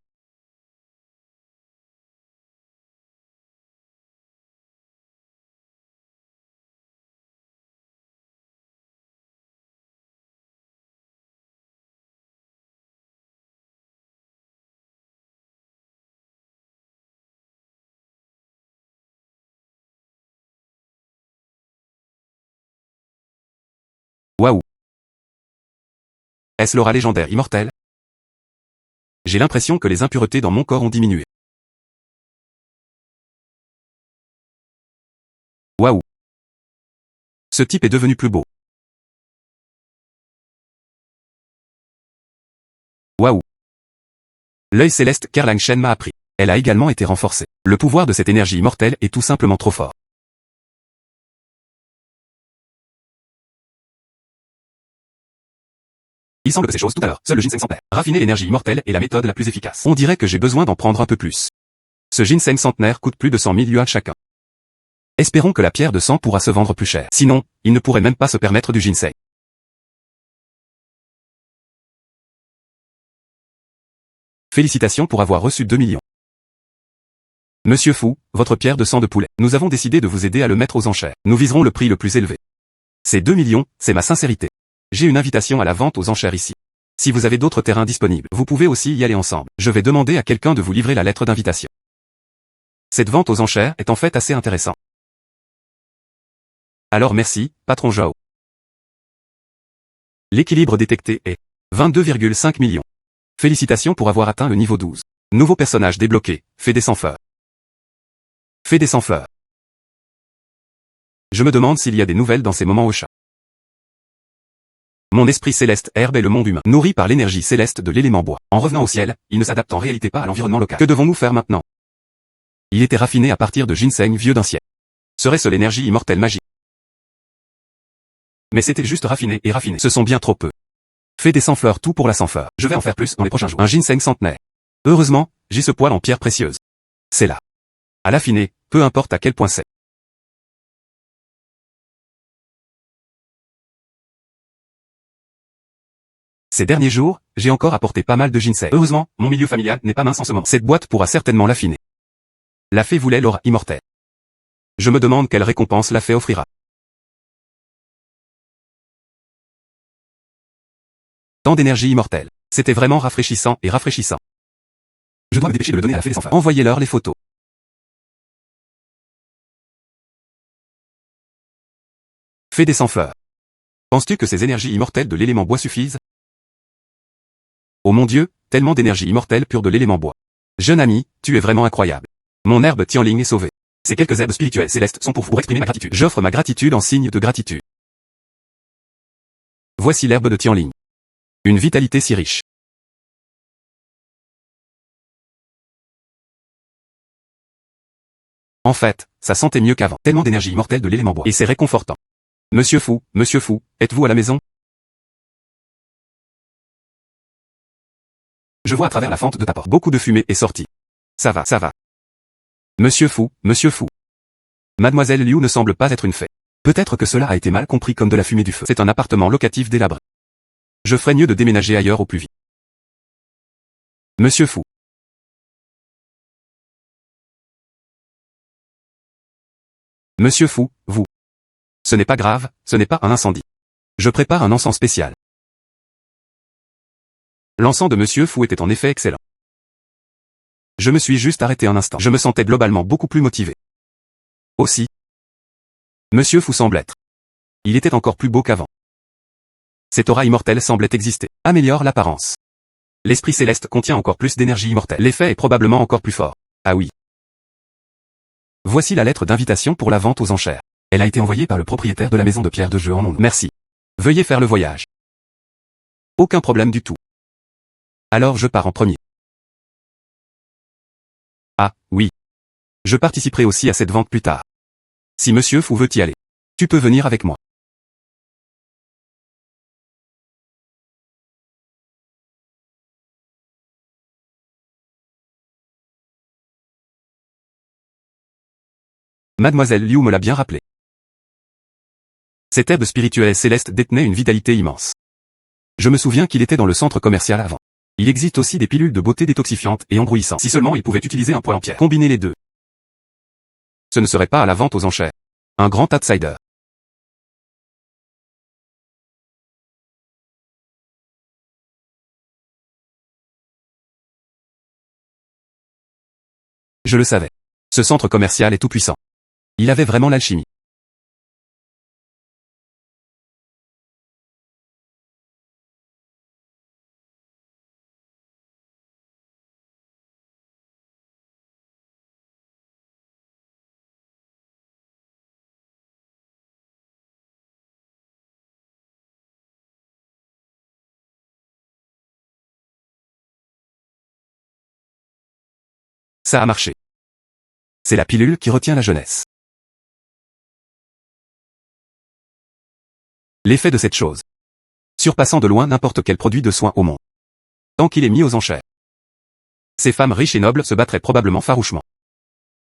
Waouh. Est-ce l'aura légendaire immortel? J'ai l'impression que les impuretés dans mon corps ont diminué. Waouh. Ce type est devenu plus beau. Waouh. L'œil céleste qu'Erlang Shen m'a appris. elle a également été renforcée. Le pouvoir de cette énergie immortelle est tout simplement trop fort. Il semble que ces choses tout à l'heure, seul le ginseng centenaire. Raffiner l'énergie immortelle est la méthode la plus efficace. On dirait que j'ai besoin d'en prendre un peu plus. Ce ginseng centenaire coûte plus de 100 000 yuan chacun. Espérons que la pierre de sang pourra se vendre plus cher. Sinon, il ne pourrait même pas se permettre du ginseng. Félicitations pour avoir reçu 2 millions. Monsieur Fu, votre pierre de sang de poulet. Nous avons décidé de vous aider à le mettre aux enchères. Nous viserons le prix le plus élevé. Ces 2 millions, c'est ma sincérité. J'ai une invitation à la vente aux enchères ici. Si vous avez d'autres terrains disponibles, vous pouvez aussi y aller ensemble. Je vais demander à quelqu'un de vous livrer la lettre d'invitation. Cette vente aux enchères est en fait assez intéressante. Alors merci, patron Zhao. L'équilibre détecté est 22,5 millions. Félicitations pour avoir atteint le niveau 12. Nouveau personnage débloqué, Fée des sans-fleurs. Fée des sans-fleurs. Je me demande s'il y a des nouvelles dans ces moments au chat. Mon esprit céleste herbe est le monde humain, nourri par l'énergie céleste de l'élément bois. En revenant au ciel, il ne s'adapte en réalité pas à l'environnement local. Que devons-nous faire maintenant? Il était raffiné à partir de ginseng vieux d'un siècle. Serait-ce l'énergie immortelle magique? Mais c'était juste raffiné et raffiné. Ce sont bien trop peu. Fais des sans-fleurs tout pour la sans-fleur. Je vais en faire plus dans les prochains jours. Un ginseng centenaire. Heureusement, j'ai ce poil en pierre précieuse. C'est là. À l'affiner, peu importe à quel point c'est. Ces derniers jours, j'ai encore apporté pas mal de ginseng. Heureusement, mon milieu familial n'est pas mince en ce moment. Cette boîte pourra certainement l'affiner. La fée voulait l'aura immortelle. Je me demande quelle récompense la fée offrira. Tant d'énergie immortelle. C'était vraiment rafraîchissant et rafraîchissant. Je dois me dépêcher de le donner à la fée des sans-fleurs. Envoyez-leur les photos. Fée des sans-fleurs. Penses-tu que ces énergies immortelles de l'élément bois suffisent? Oh mon Dieu, tellement d'énergie immortelle pure de l'élément bois. Jeune ami, tu es vraiment incroyable. Mon herbe Tianling est sauvée. Ces quelques herbes spirituelles célestes sont pour vous exprimer ma gratitude. J'offre ma gratitude en signe de gratitude. Voici l'herbe de Tianling. Une vitalité si riche. En fait, ça sentait mieux qu'avant. Tellement d'énergie immortelle de l'élément bois. Et c'est réconfortant. Monsieur Fu, êtes-vous à la maison? Je vois à travers la fente de ta porte. Beaucoup de fumée est sortie. Ça va, ça va. Monsieur Fu. Mademoiselle Liu ne semble pas être une fée. Peut-être que cela a été mal compris comme de la fumée du feu. C'est un appartement locatif délabré. Je ferais mieux de déménager ailleurs au plus vite. Monsieur Fu. Monsieur Fu, vous. Ce n'est pas grave, ce n'est pas un incendie. Je prépare un encens spécial. L'encens de Monsieur Fu était en effet excellent. Je me suis juste arrêté un instant. Je me sentais globalement beaucoup plus motivé. Aussi. Monsieur Fu semble être. Il était encore plus beau qu'avant. Cette aura immortelle semblait exister. Améliore l'apparence. L'esprit céleste contient encore plus d'énergie immortelle. L'effet est probablement encore plus fort. Ah oui. Voici la lettre d'invitation pour la vente aux enchères. Elle a été envoyée par le propriétaire de la maison de pierre de jeu en nom. Merci. Veuillez faire le voyage. Aucun problème du tout. Alors je pars en premier. Ah, oui. Je participerai aussi à cette vente plus tard. Si Monsieur Fu veut y aller. Tu peux venir avec moi. Mademoiselle Liu me l'a bien rappelé. Cette herbe spirituelle céleste détenait une vitalité immense. Je me souviens qu'il était dans le centre commercial avant. Il existe aussi des pilules de beauté détoxifiantes et embrouillissantes. Si seulement il pouvait utiliser un poêle en pierre. Combiner les deux. Ce ne serait pas à la vente aux enchères. Un grand outsider. Je le savais. Ce centre commercial est tout puissant. Il avait vraiment l'alchimie. Ça a marché. C'est la pilule qui retient la jeunesse. L'effet de cette chose, surpassant de loin n'importe quel produit de soin au monde. Tant qu'il est mis aux enchères. Ces femmes riches et nobles se battraient probablement farouchement.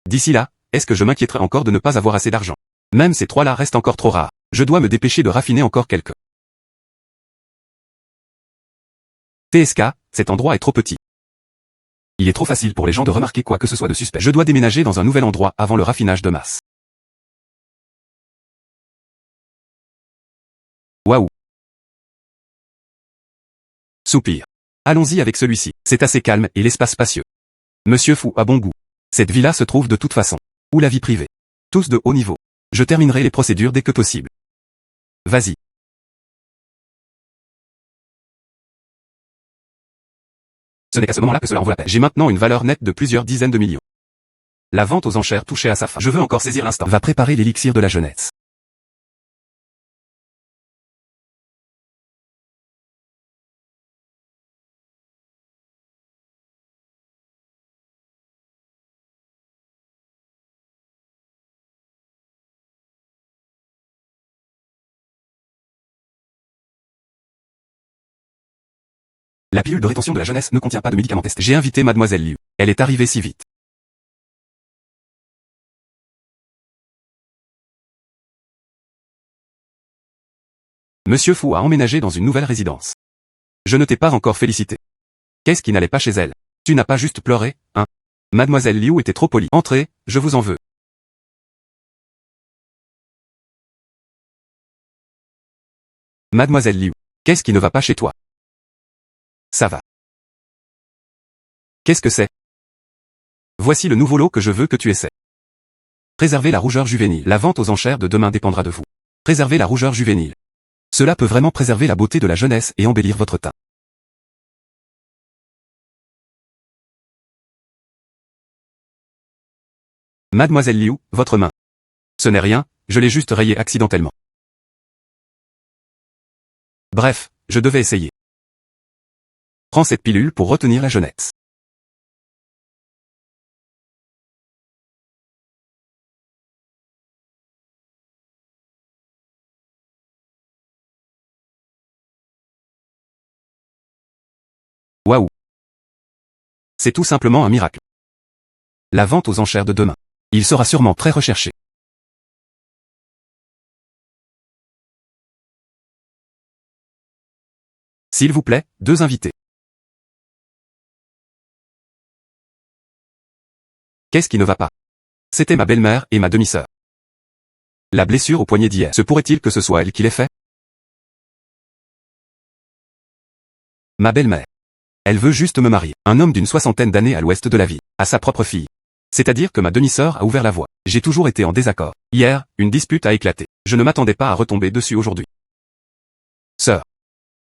D'ici là, est-ce que je m'inquiéterais encore de ne pas avoir assez d'argent? Même ces trois-là restent encore trop rares. Je dois me dépêcher de raffiner encore quelques. TSK, cet endroit est trop petit. Il est trop facile pour les gens de remarquer quoi que ce soit de suspect. Je dois déménager dans un nouvel endroit avant le raffinage de masse. Waouh. Soupir. Allons-y avec celui-ci. C'est assez calme et l'espace spacieux. Monsieur Fou a bon goût. Cette villa se trouve de toute façon. Ou la vie privée. Tous de haut niveau. Je terminerai les procédures dès que possible. Vas-y. Ce n'est qu'à ce moment-là que cela en vaut la peine. J'ai maintenant une valeur nette de plusieurs dizaines de millions. La vente aux enchères touchait à sa fin. Je veux encore saisir l'instant. Va préparer l'élixir de la jeunesse. La pilule de rétention de la jeunesse ne contient pas de médicaments testés. J'ai invité Mademoiselle Liu. Elle est arrivée si vite. Monsieur Fou a emménagé dans une nouvelle résidence. Je ne t'ai pas encore félicité. Qu'est-ce qui n'allait pas chez elle? Tu n'as pas juste pleuré, hein? Mademoiselle Liu était trop polie. Entrez, je vous en veux. Mademoiselle Liu, qu'est-ce qui ne va pas chez toi? Ça va. Qu'est-ce que c'est? Voici le nouveau lot que je veux que tu essaies. Préserver la rougeur juvénile. La vente aux enchères de demain dépendra de vous. Préserver la rougeur juvénile. Cela peut vraiment préserver la beauté de la jeunesse et embellir votre teint. Mademoiselle Liu, votre main. Ce n'est rien, je l'ai juste rayée accidentellement. Bref, je devais essayer. Prends cette pilule pour retenir la jeunesse. Waouh. C'est tout simplement un miracle. La vente aux enchères de demain. Il sera sûrement très recherché. S'il vous plaît, 2 invités. Qu'est-ce qui ne va pas? C'était ma belle-mère et ma demi-sœur. La blessure au poignet d'hier. Se pourrait-il que ce soit elle qui l'ait fait? Ma belle-mère. Elle veut juste me marier. Un homme d'une 60aine d'années à l'ouest de la ville, à sa propre fille. C'est-à-dire que ma demi-sœur a ouvert la voie. J'ai toujours été en désaccord. Hier, une dispute a éclaté. Je ne m'attendais pas à retomber dessus aujourd'hui. Sœur.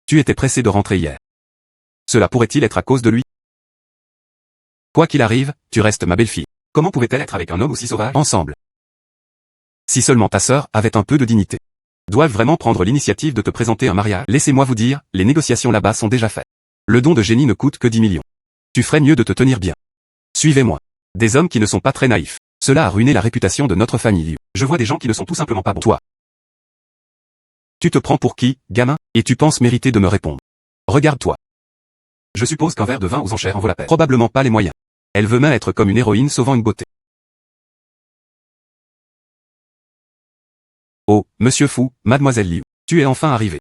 Tu étais pressée de rentrer hier. Cela pourrait-il être à cause de lui? Quoi qu'il arrive, tu restes ma belle-fille. Comment pouvait-elle être avec un homme aussi sauvage? Ensemble. Si seulement ta sœur avait un peu de dignité. Dois-je vraiment prendre l'initiative de te présenter un mariage? Laissez-moi vous dire, les négociations là-bas sont déjà faites. Le don de génie ne coûte que 10 millions. Tu ferais mieux de te tenir bien. Suivez-moi. Des hommes qui ne sont pas très naïfs. Cela a ruiné la réputation de notre famille. Je vois des gens qui ne sont tout simplement pas bons. Toi. Tu te prends pour qui, gamin? Et tu penses mériter de me répondre? Regarde-toi. Je suppose qu'un verre de vin aux enchères en vaut la peine. Probablement pas les moyens. Elle veut même être comme une héroïne sauvant une beauté. Oh, monsieur Fou, mademoiselle Liu, tu es enfin arrivé.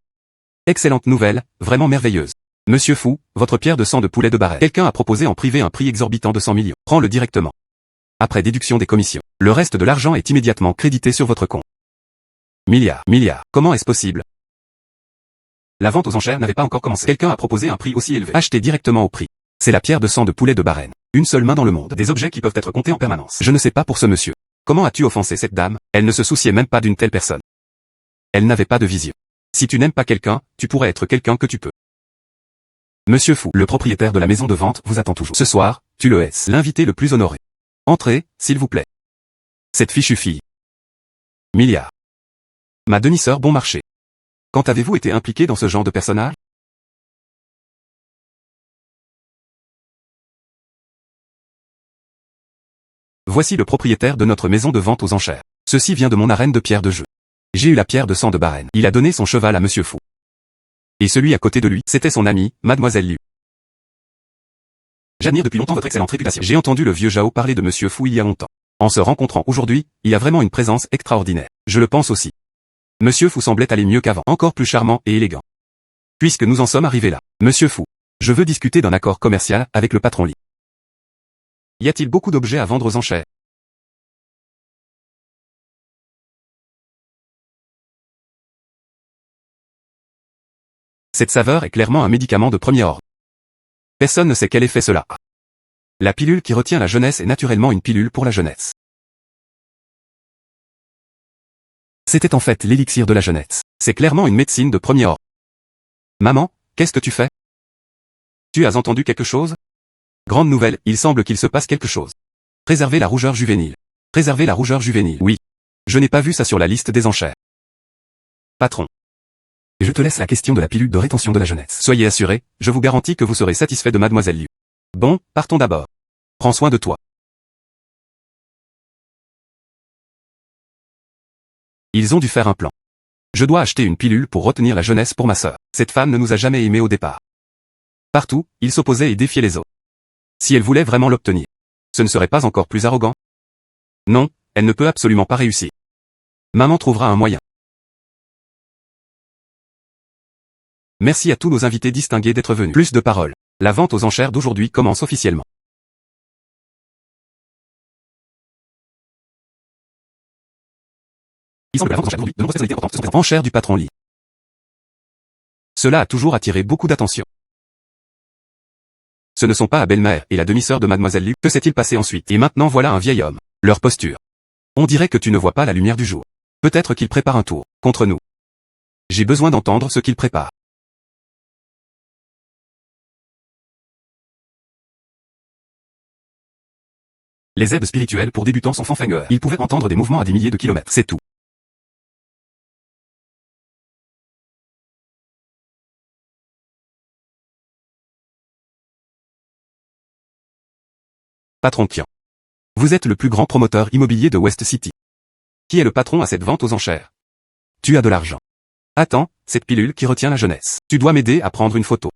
Excellente nouvelle, vraiment merveilleuse. Monsieur Fou, votre pierre de sang de poulet de Barret. Quelqu'un a proposé en privé un prix exorbitant de 100 millions. Prends-le directement. Après déduction des commissions, le reste de l'argent est immédiatement crédité sur votre compte. Milliards, comment est-ce possible? La vente aux enchères n'avait pas encore commencé. Quelqu'un a proposé un prix aussi élevé. Achetez directement au prix. C'est la pierre de sang de poulet de Barren. Une seule main dans le monde. Des objets qui peuvent être comptés en permanence. Je ne sais pas pour ce monsieur. Comment as-tu offensé cette dame? Elle ne se souciait même pas d'une telle personne. Elle n'avait pas de vision. Si tu n'aimes pas quelqu'un, tu pourrais être quelqu'un que tu peux. Monsieur Fou, le propriétaire de la maison de vente, vous attend toujours. Ce soir, tu le es l'invité le plus honoré. Entrez, s'il vous plaît. Cette fichue fille. Milliards. Ma demi-sœur bon marché. Quand avez-vous été impliqué dans ce genre de personnage? Voici le propriétaire de notre maison de vente aux enchères. Ceci vient de mon arène de pierre de jeu. J'ai eu la pierre de sang de Barène. Il a donné son cheval à Monsieur Fou. Et celui à côté de lui, c'était son ami, Mademoiselle Liu. J'admire depuis longtemps votre excellente réputation. J'ai entendu le vieux Zhao parler de Monsieur Fou il y a longtemps. En se rencontrant aujourd'hui, il a vraiment une présence extraordinaire. Je le pense aussi. Monsieur Fou semblait aller mieux qu'avant, encore plus charmant et élégant. Puisque nous en sommes arrivés là, Monsieur Fou, je veux discuter d'un accord commercial avec le patron Li. Y a-t-il beaucoup d'objets à vendre aux enchères? Cette saveur est clairement un médicament de premier ordre. Personne ne sait quel effet cela a. La pilule qui retient la jeunesse est naturellement une pilule pour la jeunesse. C'était en fait l'élixir de la jeunesse. C'est clairement une médecine de premier ordre. Maman, qu'est-ce que tu fais? Tu as entendu quelque chose? Grande nouvelle, il semble qu'il se passe quelque chose. Préserver la rougeur juvénile. Préserver la rougeur juvénile. Oui. Je n'ai pas vu ça sur la liste des enchères. Patron. Je te laisse la question de la pilule de rétention de la jeunesse. Soyez assuré, je vous garantis que vous serez satisfait de Mademoiselle Liu. Bon, partons d'abord. Prends soin de toi. Ils ont dû faire un plan. Je dois acheter une pilule pour retenir la jeunesse pour ma sœur. Cette femme ne nous a jamais aimés au départ. Partout, ils s'opposaient et défiaient les autres. Si elle voulait vraiment l'obtenir, ce ne serait pas encore plus arrogant? Non, elle ne peut absolument pas réussir. Maman trouvera un moyen. Merci à tous nos invités distingués d'être venus. Plus de paroles. La vente aux enchères d'aujourd'hui commence officiellement. Il semble que la vente aux enchères d'aujourd'hui, de nombreuses personnalités importantes se sont présentées. Enchères du patron Li. Cela a toujours attiré beaucoup d'attention. Ce ne sont pas la belle-mère et la demi-sœur de Mademoiselle Liu. Que s'est-il passé ensuite? Et maintenant voilà un vieil homme. Leur posture. On dirait que tu ne vois pas la lumière du jour. Peut-être qu'il prépare un tour contre nous. J'ai besoin d'entendre ce qu'il prépare. Les aides spirituelles pour débutants sont fanfangeurs. Ils pouvaient entendre des mouvements à des milliers de kilomètres. C'est tout. Patron Qian. Vous êtes le plus grand promoteur immobilier de West City. Qui est le patron à cette vente aux enchères? Tu as de l'argent. Attends, cette pilule qui retient la jeunesse. Tu dois m'aider à prendre une photo.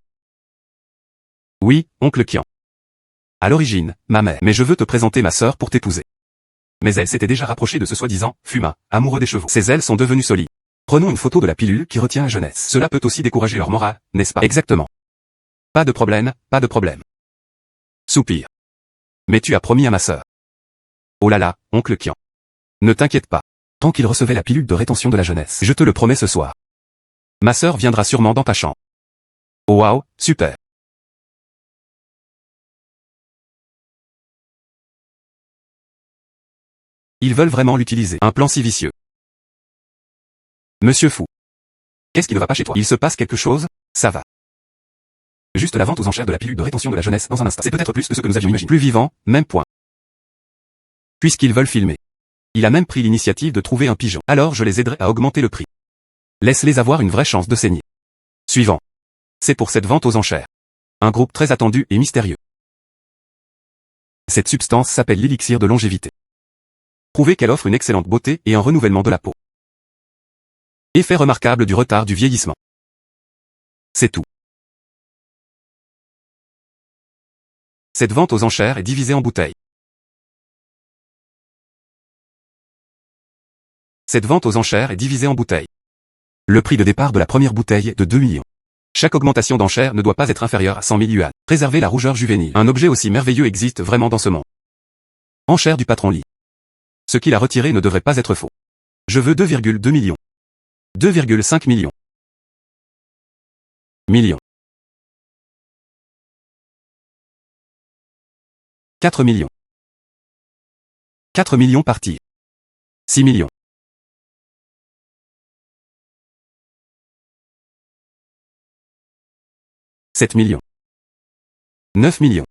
Oui, oncle Qian. À l'origine, ma mère. Mais je veux te présenter ma sœur pour t'épouser. Mais elle s'était déjà rapprochée de ce soi-disant Fuma, amoureux des chevaux. Ses ailes sont devenues solides. Prenons une photo de la pilule qui retient la jeunesse. Cela peut aussi décourager leur morale, n'est-ce pas? Exactement. Pas de problème, pas de problème. Soupir. Mais tu as promis à ma sœur. Oh là là, oncle Qian. Ne t'inquiète pas. Tant qu'il recevait la pilule de rétention de la jeunesse, je te le promets ce soir. Ma sœur viendra sûrement dans ta chambre. Oh waouh, super. Ils veulent vraiment l'utiliser. Un plan si vicieux. Monsieur Fou. Qu'est-ce qui ne va pas chez toi? Il se passe quelque chose? Ça va. Juste la vente aux enchères de la pilule de rétention de la jeunesse dans un instant. C'est peut-être plus que ce que nous avions imaginé. Plus vivant, même point. Puisqu'ils veulent filmer. Il a même pris l'initiative de trouver un pigeon. Alors je les aiderai à augmenter le prix. Laisse-les avoir une vraie chance de saigner. Suivant. C'est pour cette vente aux enchères. Un groupe très attendu et mystérieux. Cette substance s'appelle l'élixir de longévité. Prouver qu'elle offre une excellente beauté et un renouvellement de la peau. Effet remarquable du retard du vieillissement. C'est tout. Cette vente aux enchères est divisée en bouteilles. Cette vente aux enchères est divisée en bouteilles. Le prix de départ de la première bouteille est de 2 millions. Chaque augmentation d'enchères ne doit pas être inférieure à 100 000 yuan. Préserver la rougeur juvénile. Un objet aussi merveilleux existe vraiment dans ce monde. Enchères du patron Li. Ce qu'il a retiré ne devrait pas être faux. Je veux 2,2 millions. 2,5 millions. Millions. 4 millions. 4 millions partir. 6 millions. 7 millions. 9 millions.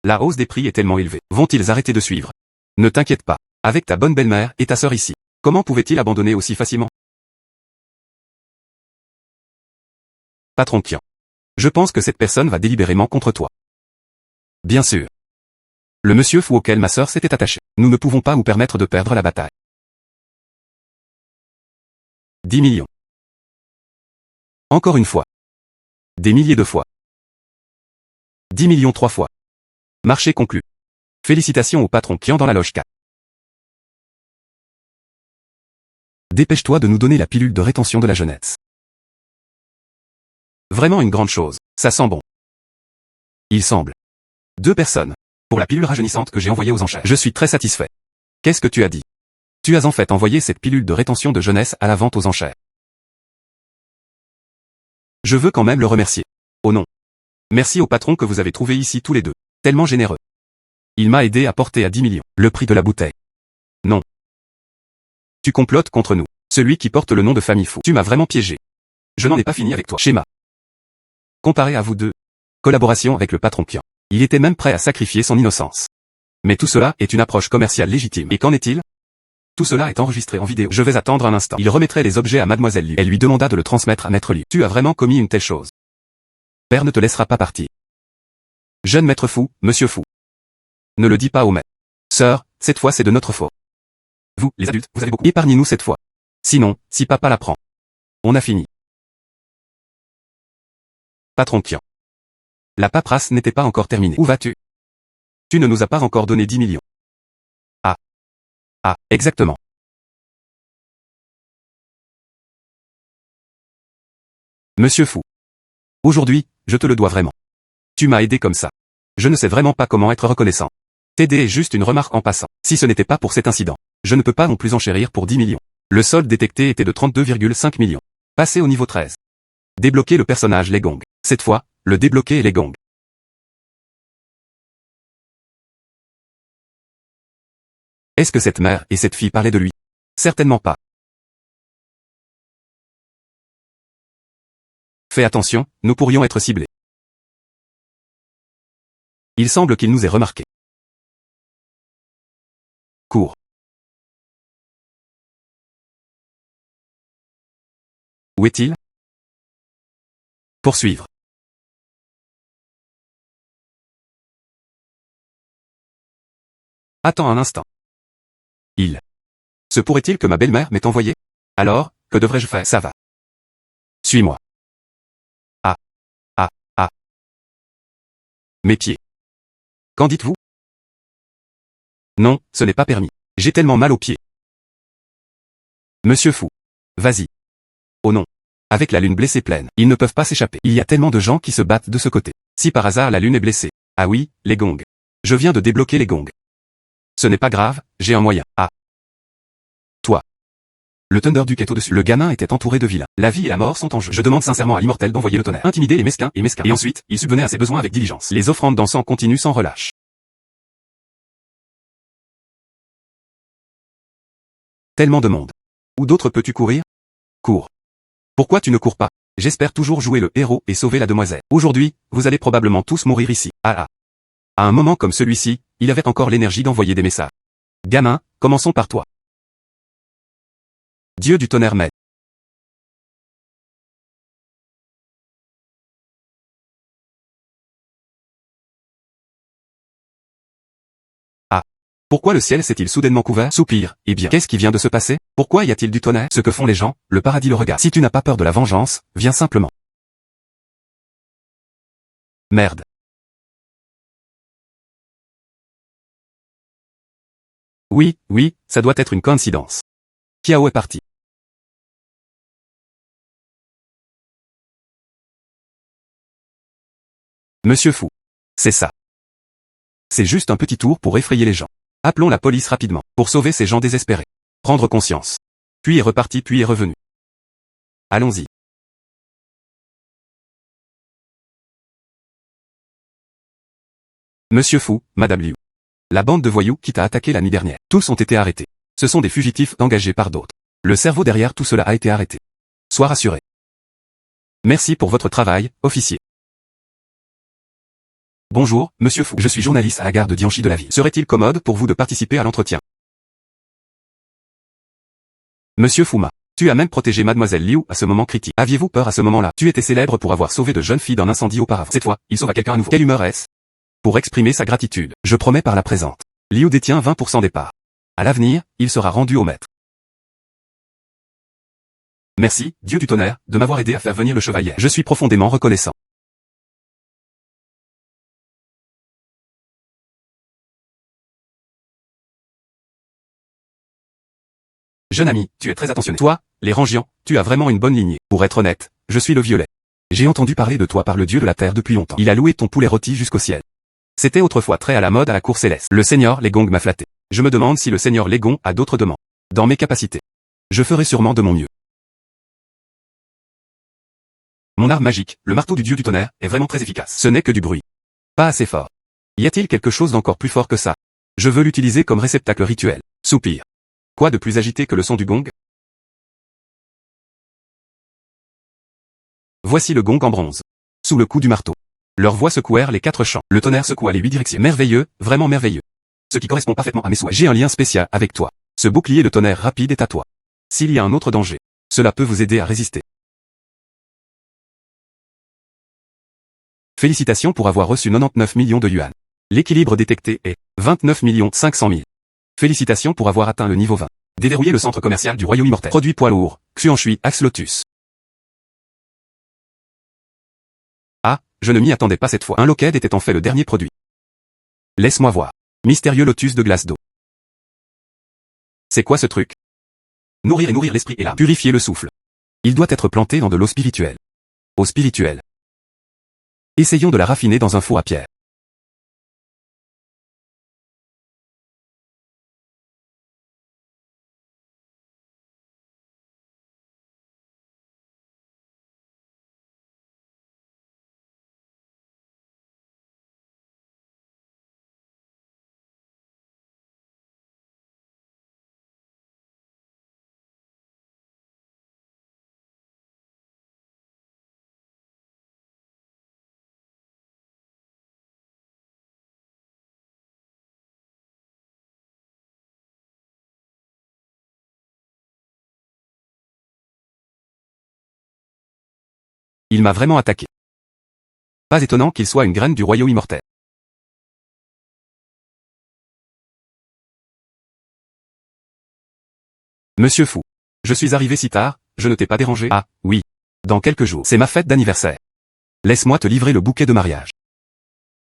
La hausse des prix est tellement élevée. Vont-ils arrêter de suivre? Ne t'inquiète pas. Avec ta bonne belle-mère et ta sœur ici. Comment pouvait-il abandonner aussi facilement? Patron Qian. Je pense que cette personne va délibérément contre toi. Bien sûr. Le monsieur fou auquel ma sœur s'était attachée. Nous ne pouvons pas nous permettre de perdre la bataille. 10 millions. Encore une fois. Des milliers de fois. 10 millions 3 fois. Marché conclu. Félicitations au patron client dans la loge 4. Dépêche-toi de nous donner la pilule de rétention de la jeunesse. Vraiment une grande chose, ça sent bon. Il semble. 2 personnes. Pour la pilule rajeunissante que j'ai envoyée aux enchères. Je suis très satisfait. Qu'est-ce que tu as dit? Tu as en fait envoyé cette pilule de rétention de jeunesse à la vente aux enchères. Je veux quand même le remercier. Oh non. Merci au patron que vous avez trouvé ici tous les deux. Tellement généreux. Il m'a aidé à porter à 10 millions le prix de la bouteille. Non. Tu complotes contre nous. Celui qui porte le nom de famille fou. Tu m'as vraiment piégé. Je n'en ai pas fini avec toi. Schéma. Comparé à vous deux. Collaboration avec le patron client. Il était même prêt à sacrifier son innocence. Mais tout cela est une approche commerciale légitime. Et qu'en est-il? Tout cela est enregistré en vidéo. Je vais attendre un instant. Il remettrait les objets à Mademoiselle Liu. Elle lui demanda de le transmettre à Maître Liu. Tu as vraiment commis une telle chose. Père ne te laissera pas partir. Jeune maître fou, monsieur fou. Ne le dis pas au maître. Sœur, cette fois c'est de notre faute. Vous, les adultes, vous avez beaucoup. Épargnez-nous cette fois. Sinon, si papa la prend. On a fini. Patron client. La paperasse n'était pas encore terminée. Où vas-tu? Tu ne nous as pas encore donné 10 millions. Ah, exactement. Monsieur fou. Aujourd'hui, je te le dois vraiment. Tu m'as aidé comme ça. Je ne sais vraiment pas comment être reconnaissant. T'aider est juste une remarque en passant. Si ce n'était pas pour cet incident, je ne peux pas non plus enchérir pour 10 millions. Le solde détecté était de 32,5 millions. Passez au niveau 13. Débloquer le personnage Les Gongs. Cette fois, le débloquer est Les Gongs. Est-ce que cette mère et cette fille parlaient de lui? Certainement pas. Fais attention, nous pourrions être ciblés. Il semble qu'il nous ait remarqués. Cours. Où est-il? Poursuivre. Attends un instant. Il. Se pourrait-il que ma belle-mère m'ait envoyé? Alors, que devrais-je faire? Ça va. Suis-moi. Ah. Ah. Ah. Mes pieds. Qu'en dites-vous? Non, ce n'est pas permis. J'ai tellement mal aux pieds. Monsieur fou. Vas-y. Oh non. Avec la lune blessée pleine, ils ne peuvent pas s'échapper. Il y a tellement de gens qui se battent de ce côté. Si par hasard la lune est blessée. Ah oui, les gongs. Je viens de débloquer les gongs. Ce n'est pas grave, j'ai un moyen. Ah. Toi. Le Thunderduke est au-dessus. Le gamin était entouré de vilains. La vie et la mort sont en jeu. Je demande sincèrement à l'immortel d'envoyer le tonnerre. Intimider les mesquins et mesquins. Et ensuite, il subvenait à ses besoins avec diligence. Les offrandes d'encens continuent sans relâche. Tellement de monde. Où d'autres peux-tu courir? Cours. Pourquoi tu ne cours pas? J'espère toujours jouer le héros et sauver la demoiselle. Aujourd'hui, vous allez probablement tous mourir ici. Ah ah. À un moment comme celui-ci, il avait encore l'énergie d'envoyer des messages. Gamin, commençons par toi. Dieu du tonnerre m'aide. Ah. Pourquoi le ciel s'est-il soudainement couvert? Soupir. Eh bien, qu'est-ce qui vient de se passer? Pourquoi y a-t-il du tonnerre? Ce que font les gens, le paradis le regarde. Si tu n'as pas peur de la vengeance, viens simplement. Merde. Oui, oui, ça doit être une coïncidence. Kiao est parti. Monsieur fou. C'est ça. C'est juste un petit tour pour effrayer les gens. Appelons la police rapidement, pour sauver ces gens désespérés. Prendre conscience. Puis est reparti puis est revenu. Allons-y. Monsieur fou, Madame Liu. La bande de voyous qui t'a attaqué la nuit dernière. Tous ont été arrêtés. Ce sont des fugitifs engagés par d'autres. Le cerveau derrière tout cela a été arrêté. Sois rassuré. Merci pour votre travail, officier. Bonjour, monsieur Fou. Je suis journaliste à la gare de Dianchi de la ville. Serait-il commode pour vous de participer à l'entretien? Monsieur Fuma. Tu as même protégé Mademoiselle Liu à ce moment critique. Aviez-vous peur à ce moment-là? Tu étais célèbre pour avoir sauvé de jeunes filles d'un incendie auparavant. Cette fois, il sauva quelqu'un à nouveau. Quelle humeur est-ce? Pour exprimer sa gratitude, je promets par la présente. Liu détient 20% des parts. À l'avenir, il sera rendu au maître. Merci, Dieu du tonnerre, de m'avoir aidé à faire venir le chevalier. Je suis profondément reconnaissant. Jeune ami, tu es très attentionné. Toi, les Rangians, tu as vraiment une bonne lignée. Pour être honnête, je suis le violet. J'ai entendu parler de toi par le dieu de la terre depuis longtemps. Il a loué ton poulet rôti jusqu'au ciel. C'était autrefois très à la mode à la cour céleste. Le seigneur Legong m'a flatté. Je me demande si le seigneur Legong a d'autres demandes. Dans mes capacités, je ferai sûrement de mon mieux. Mon arme magique, le marteau du dieu du tonnerre, est vraiment très efficace. Ce n'est que du bruit. Pas assez fort. Y a-t-il quelque chose d'encore plus fort que ça? Je veux l'utiliser comme réceptacle rituel. Soupir. Quoi de plus agité que le son du gong? Voici le gong en bronze. Sous le coup du marteau. Leurs voix secouèrent les 4 champs. Le tonnerre secoua les 8 directions. Merveilleux, vraiment merveilleux. Ce qui correspond parfaitement à mes souhaits. J'ai un lien spécial avec toi. Ce bouclier de tonnerre rapide est à toi. S'il y a un autre danger, cela peut vous aider à résister. Félicitations pour avoir reçu 99 millions de yuan. L'équilibre détecté est 29 500 000. Félicitations pour avoir atteint le niveau 20. Déverrouiller le centre commercial du Royaume Immortel. Produit poids lourd, Xuanshui, Axe Lotus. Ah, je ne m'y attendais pas cette fois. Un Lockheed était en fait le dernier produit. Laisse-moi voir. Mystérieux lotus de glace d'eau. C'est quoi ce truc? Nourrir et nourrir l'esprit et l'âme. Purifier le souffle. Il doit être planté dans de l'eau spirituelle. Eau spirituelle. Essayons de la raffiner dans un four à pierre. Il m'a vraiment attaqué. Pas étonnant qu'il soit une graine du Royaume Immortel. Monsieur Fou. Je suis arrivé si tard, je ne t'ai pas dérangé? Ah, oui. Dans quelques jours, c'est ma fête d'anniversaire. Laisse-moi te livrer le bouquet de mariage.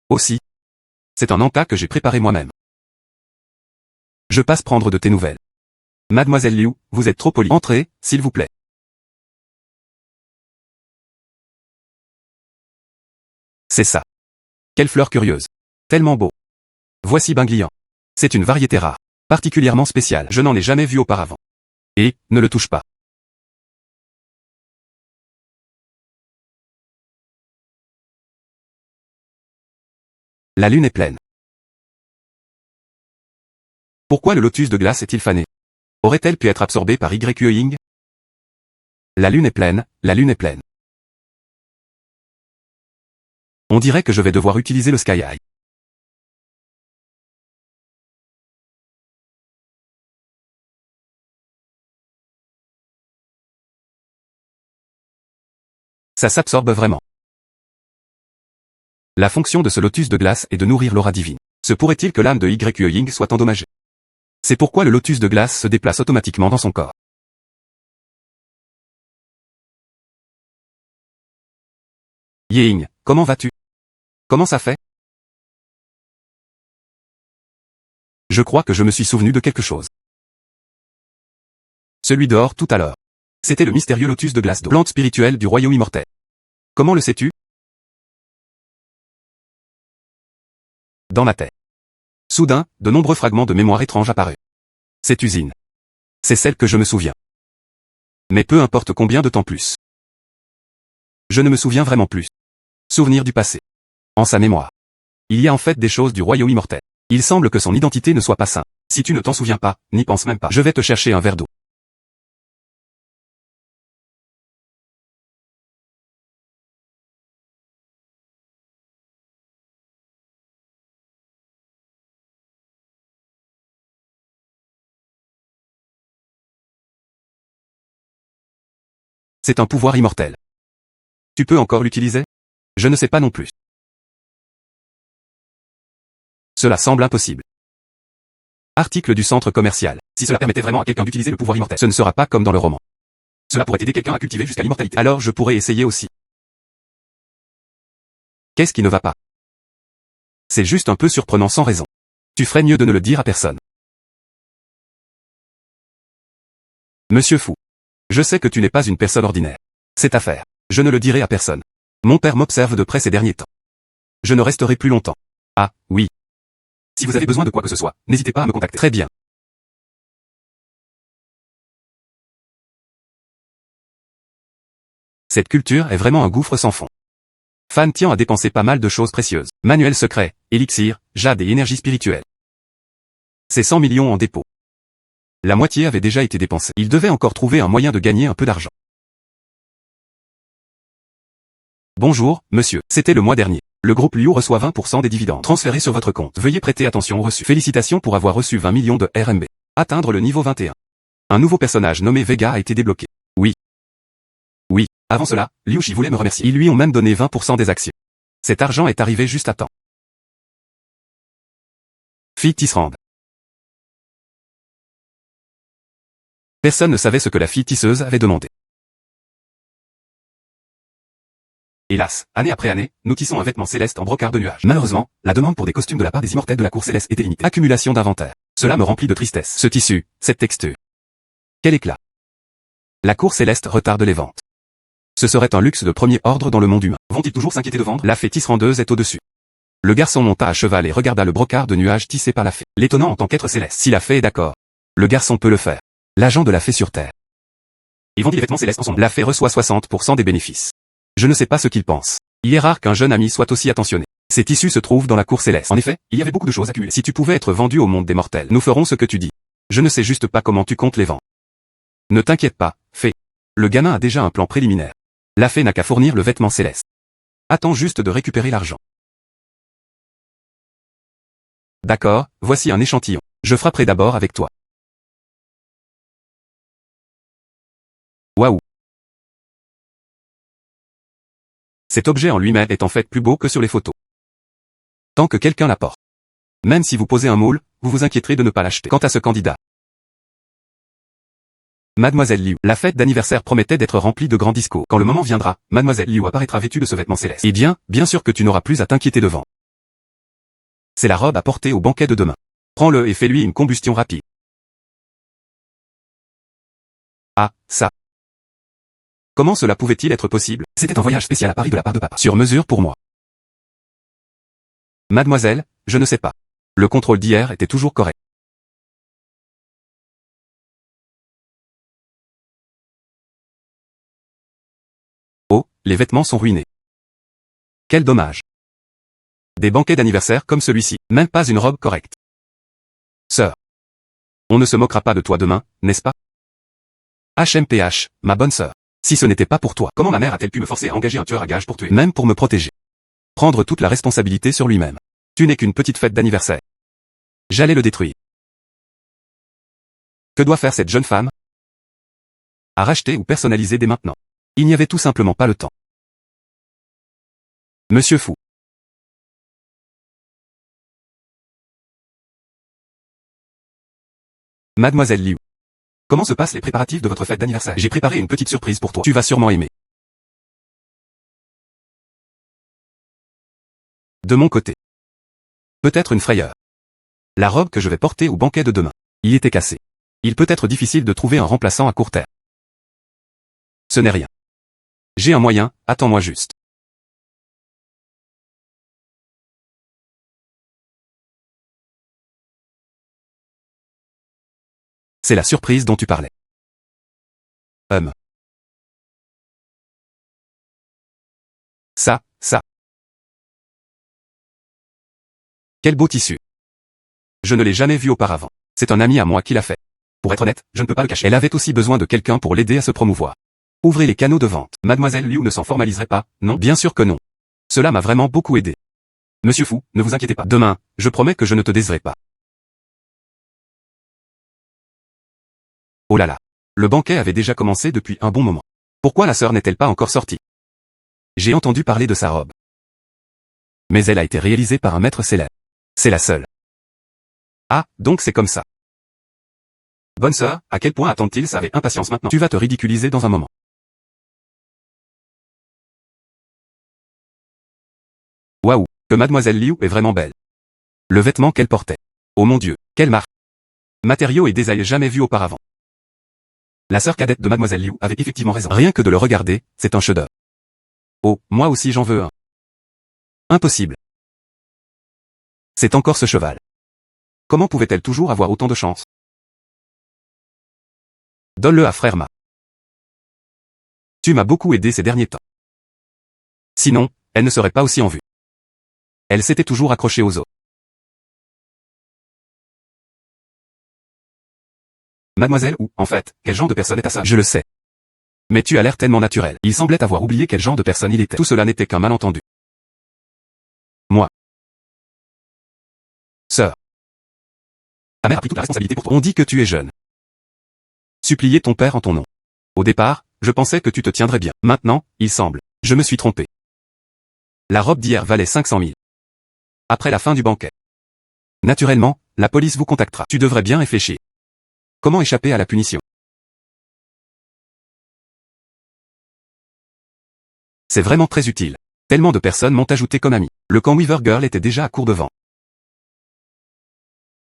Aussi. C'est un encas que j'ai préparé moi-même. Je passe prendre de tes nouvelles. Mademoiselle Liu, vous êtes trop polie. Entrez, s'il vous plaît. C'est ça. Quelle fleur curieuse. Tellement beau. Voici Binglian. C'est une variété rare. Particulièrement spéciale. Je n'en ai jamais vu auparavant. Et, ne le touche pas. La lune est pleine. Pourquoi le lotus de glace est-il fané? Aurait-elle pu être absorbée par Ying? La lune est pleine, la lune est pleine. On dirait que je vais devoir utiliser le Sky Eye. Ça s'absorbe vraiment. La fonction de ce lotus de glace est de nourrir l'aura divine. Se pourrait-il que l'âme de Ying soit endommagée? C'est pourquoi le lotus de glace se déplace automatiquement dans son corps. Ying, comment vas-tu? Comment ça fait? Je crois que je me suis souvenu de quelque chose. Celui dehors tout à l'heure. C'était le mystérieux lotus de glace d'eau. Plante spirituelle du Royaume Immortel. Comment le sais-tu? Dans ma tête. Soudain, de nombreux fragments de mémoire étranges apparurent. Cette usine. C'est celle que je me souviens. Mais peu importe combien de temps plus. Je ne me souviens vraiment plus. Souvenir du passé. En sa mémoire. Il y a en fait des choses du Royaume Immortel. Il semble que son identité ne soit pas simple. Si tu ne t'en souviens pas, n'y pense même pas. Je vais te chercher un verre d'eau. C'est un pouvoir immortel. Tu peux encore l'utiliser? Je ne sais pas non plus. Cela semble impossible. Article du centre commercial. Si cela permettait vraiment à quelqu'un d'utiliser le pouvoir immortel, ce ne sera pas comme dans le roman. Cela pourrait aider quelqu'un à cultiver jusqu'à l'immortalité. Alors je pourrais essayer aussi. Qu'est-ce qui ne va pas? C'est juste un peu surprenant sans raison. Tu ferais mieux de ne le dire à personne. Monsieur Fou. Je sais que tu n'es pas une personne ordinaire. Cette affaire. Je ne le dirai à personne. Mon père m'observe de près ces derniers temps. Je ne resterai plus longtemps. Ah, oui. Si vous avez besoin de quoi que ce soit, n'hésitez pas à me contacter. Très bien. Cette culture est vraiment un gouffre sans fond. Fan Tian a dépensé pas mal de choses précieuses. Manuel secret, élixir, jade et énergie spirituelle. C'est 100 millions en dépôt. La moitié avait déjà été dépensée. Il devait encore trouver un moyen de gagner un peu d'argent. Bonjour, monsieur. C'était le mois dernier. Le groupe Liu reçoit 20% des dividendes transférés sur votre compte. Veuillez prêter attention au reçu. Félicitations pour avoir reçu 20 millions de RMB. Atteindre le niveau 21. Un nouveau personnage nommé Vega a été débloqué. Oui. Oui. Avant cela, Liu Shi voulait me remercier. Ils lui ont même donné 20% des actions. Cet argent est arrivé juste à temps. Fille tisserande. Personne ne savait ce que la fille tisseuse avait demandé. Hélas, année après année, nous tissons un vêtement céleste en brocart de nuages. Malheureusement, la demande pour des costumes de la part des immortels de la cour céleste était limitée. Accumulation d'inventaire. Cela me remplit de tristesse. Ce tissu, cette texture. Quel éclat. La cour céleste retarde les ventes. Ce serait un luxe de premier ordre dans le monde humain. Vont-ils toujours s'inquiéter de vendre? La fée tisserandeuse est au-dessus. Le garçon monta à cheval et regarda le brocart de nuages tissé par la fée. L'étonnant en tant qu'être céleste. Si la fée est d'accord, le garçon peut le faire. L'agent de la fée sur Terre. Ils vendent les vêtements célestes ensemble. La fée reçoit 60% des bénéfices. Je ne sais pas ce qu'il pense. Il est rare qu'un jeune ami soit aussi attentionné. Ces tissus se trouvent dans la cour céleste. En effet, il y avait beaucoup de choses accumulées. Si tu pouvais être vendu au monde des mortels, nous ferons ce que tu dis. Je ne sais juste pas comment tu comptes les vendre. Ne t'inquiète pas, fée. Le gamin a déjà un plan préliminaire. La fée n'a qu'à fournir le vêtement céleste. Attends juste de récupérer l'argent. D'accord, voici un échantillon. Je frapperai d'abord avec toi. Waouh. Cet objet en lui-même est en fait plus beau que sur les photos. Tant que quelqu'un la porte. Même si vous posez un moule, vous vous inquiéterez de ne pas l'acheter. Quant à ce candidat. Mademoiselle Liu. La fête d'anniversaire promettait d'être remplie de grands discours. Quand le moment viendra, Mademoiselle Liu apparaîtra vêtue de ce vêtement céleste. Eh bien sûr que tu n'auras plus à t'inquiéter devant. C'est la robe à porter au banquet de demain. Prends-le et fais-lui une combustion rapide. Ah, ça. Comment cela pouvait-il être possible? C'était un voyage spécial à Paris de la part de papa. Sur mesure pour moi. Mademoiselle, je ne sais pas. Le contrôle d'hier était toujours correct. Oh, les vêtements sont ruinés. Quel dommage. Des banquets d'anniversaire comme celui-ci, même pas une robe correcte. Sœur. On ne se moquera pas de toi demain, n'est-ce pas? HMPH, ma bonne sœur. Si ce n'était pas pour toi, comment ma mère a-t-elle pu me forcer à engager un tueur à gages pour tuer? Même pour me protéger. Prendre toute la responsabilité sur lui-même. Tu n'es qu'une petite fête d'anniversaire. J'allais le détruire. Que doit faire cette jeune femme? À racheter ou personnaliser dès maintenant. Il n'y avait tout simplement pas le temps. Monsieur Fou. Mademoiselle Liu. Comment se passent les préparatifs de votre fête d'anniversaire? J'ai préparé une petite surprise pour toi. Tu vas sûrement aimer. De mon côté. Peut-être une frayeur. La robe que je vais porter au banquet de demain. Il était cassé. Il peut être difficile de trouver un remplaçant à court terme. Ce n'est rien. J'ai un moyen, attends-moi juste. C'est la surprise dont tu parlais. Ça. Quel beau tissu. Je ne l'ai jamais vu auparavant. C'est un ami à moi qui l'a fait. Pour être honnête, je ne peux pas le cacher. Elle avait aussi besoin de quelqu'un pour l'aider à se promouvoir. Ouvrez les canaux de vente. Mademoiselle Liu ne s'en formaliserait pas, non? Bien sûr que non. Cela m'a vraiment beaucoup aidé. Monsieur Fou, ne vous inquiétez pas. Demain, je promets que je ne te décerai pas. Oh là là. Le banquet avait déjà commencé depuis un bon moment. Pourquoi la sœur n'est-elle pas encore sortie? J'ai entendu parler de sa robe. Mais elle a été réalisée par un maître célèbre. C'est la seule. Ah, donc c'est comme ça. Bonne sœur, à quel point attendent-ils ça avec impatience maintenant? Tu vas te ridiculiser dans un moment. Waouh, que mademoiselle Liu est vraiment belle. Le vêtement qu'elle portait. Oh mon Dieu, quelle marque. Matériaux et détails jamais vus auparavant. La sœur cadette de mademoiselle Liu avait effectivement raison. Rien que de le regarder, c'est un chef-d'œuvre. Oh, moi aussi j'en veux un. Impossible. C'est encore ce cheval. Comment pouvait-elle toujours avoir autant de chance? Donne-le à frère Ma. Tu m'as beaucoup aidé ces derniers temps. Sinon, elle ne serait pas aussi en vue. Elle s'était toujours accrochée aux os. Mademoiselle ou, en fait, quel genre de personne est à ça? Je le sais. Mais tu as l'air tellement naturel. Il semblait avoir oublié quel genre de personne il était. Tout cela n'était qu'un malentendu. Moi. Sœur. Ta mère a pris toute la responsabilité pour toi. On dit que tu es jeune. Supplier ton père en ton nom. Au départ, je pensais que tu te tiendrais bien. Maintenant, il semble. Je me suis trompé. La robe d'hier valait 500 000. Après la fin du banquet. Naturellement, la police vous contactera. Tu devrais bien réfléchir. Comment échapper à la punition? C'est vraiment très utile. Tellement de personnes m'ont ajouté comme ami. Le camp Weaver Girl était déjà à court de vent.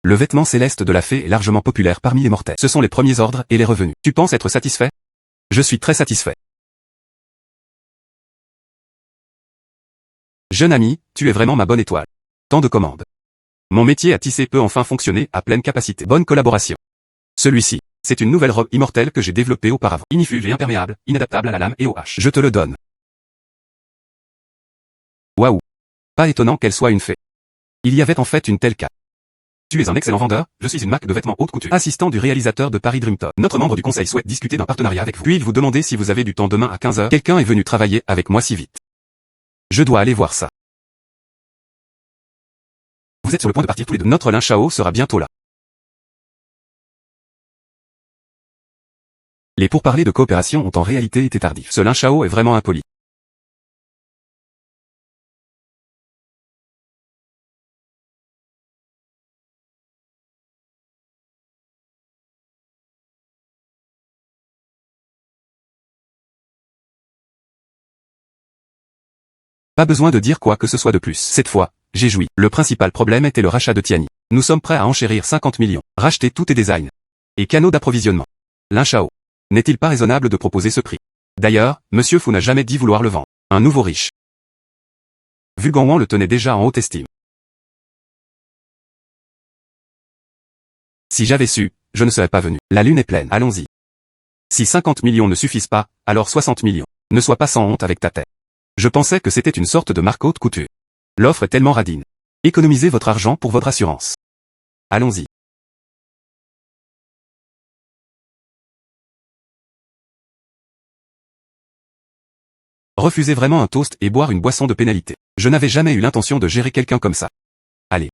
Le vêtement céleste de la fée est largement populaire parmi les mortels. Ce sont les premiers ordres et les revenus. Tu penses être satisfait? Je suis très satisfait. Jeune ami, tu es vraiment ma bonne étoile. Tant de commandes. Mon métier à tisser peut enfin fonctionner à pleine capacité. Bonne collaboration. Celui-ci, c'est une nouvelle robe immortelle que j'ai développée auparavant. Ignifuge et imperméable, inadaptable à la lame et aux haches. Je te le donne. Waouh. Pas étonnant qu'elle soit une fée. Il y avait en fait une telle cas. Tu es un excellent vendeur, je suis une marque de vêtements haute couture. Assistant du réalisateur de Paris Dream Top. Notre membre du conseil souhaite discuter d'un partenariat avec vous. Puis-il vous demander si vous avez du temps demain à 15 h? Quelqu'un est venu travailler avec moi si vite. Je dois aller voir ça. Vous êtes sur le point de partir tous les deux. Notre Lin Shao sera bientôt là. Les pourparlers de coopération ont en réalité été tardifs. Ce Lin Shao est vraiment impoli. Pas besoin de dire quoi que ce soit de plus. Cette fois, j'ai joui. Le principal problème était le rachat de Tiani. Nous sommes prêts à enchérir 50 millions. Racheter tous tes designs. Et canaux d'approvisionnement. Lin Shao. N'est-il pas raisonnable de proposer ce prix? D'ailleurs, Monsieur Fu n'a jamais dit vouloir le vendre. Un nouveau riche. Vulgan Wang le tenait déjà en haute estime. Si j'avais su, je ne serais pas venu. La lune est pleine. Allons-y. Si 50 millions ne suffisent pas, alors 60 millions. Ne sois pas sans honte avec ta tête. Je pensais que c'était une sorte de marque haute couture. L'offre est tellement radine. Économisez votre argent pour votre assurance. Allons-y. Refusez vraiment un toast et boire une boisson de pénalité. Je n'avais jamais eu l'intention de gérer quelqu'un comme ça. Allez.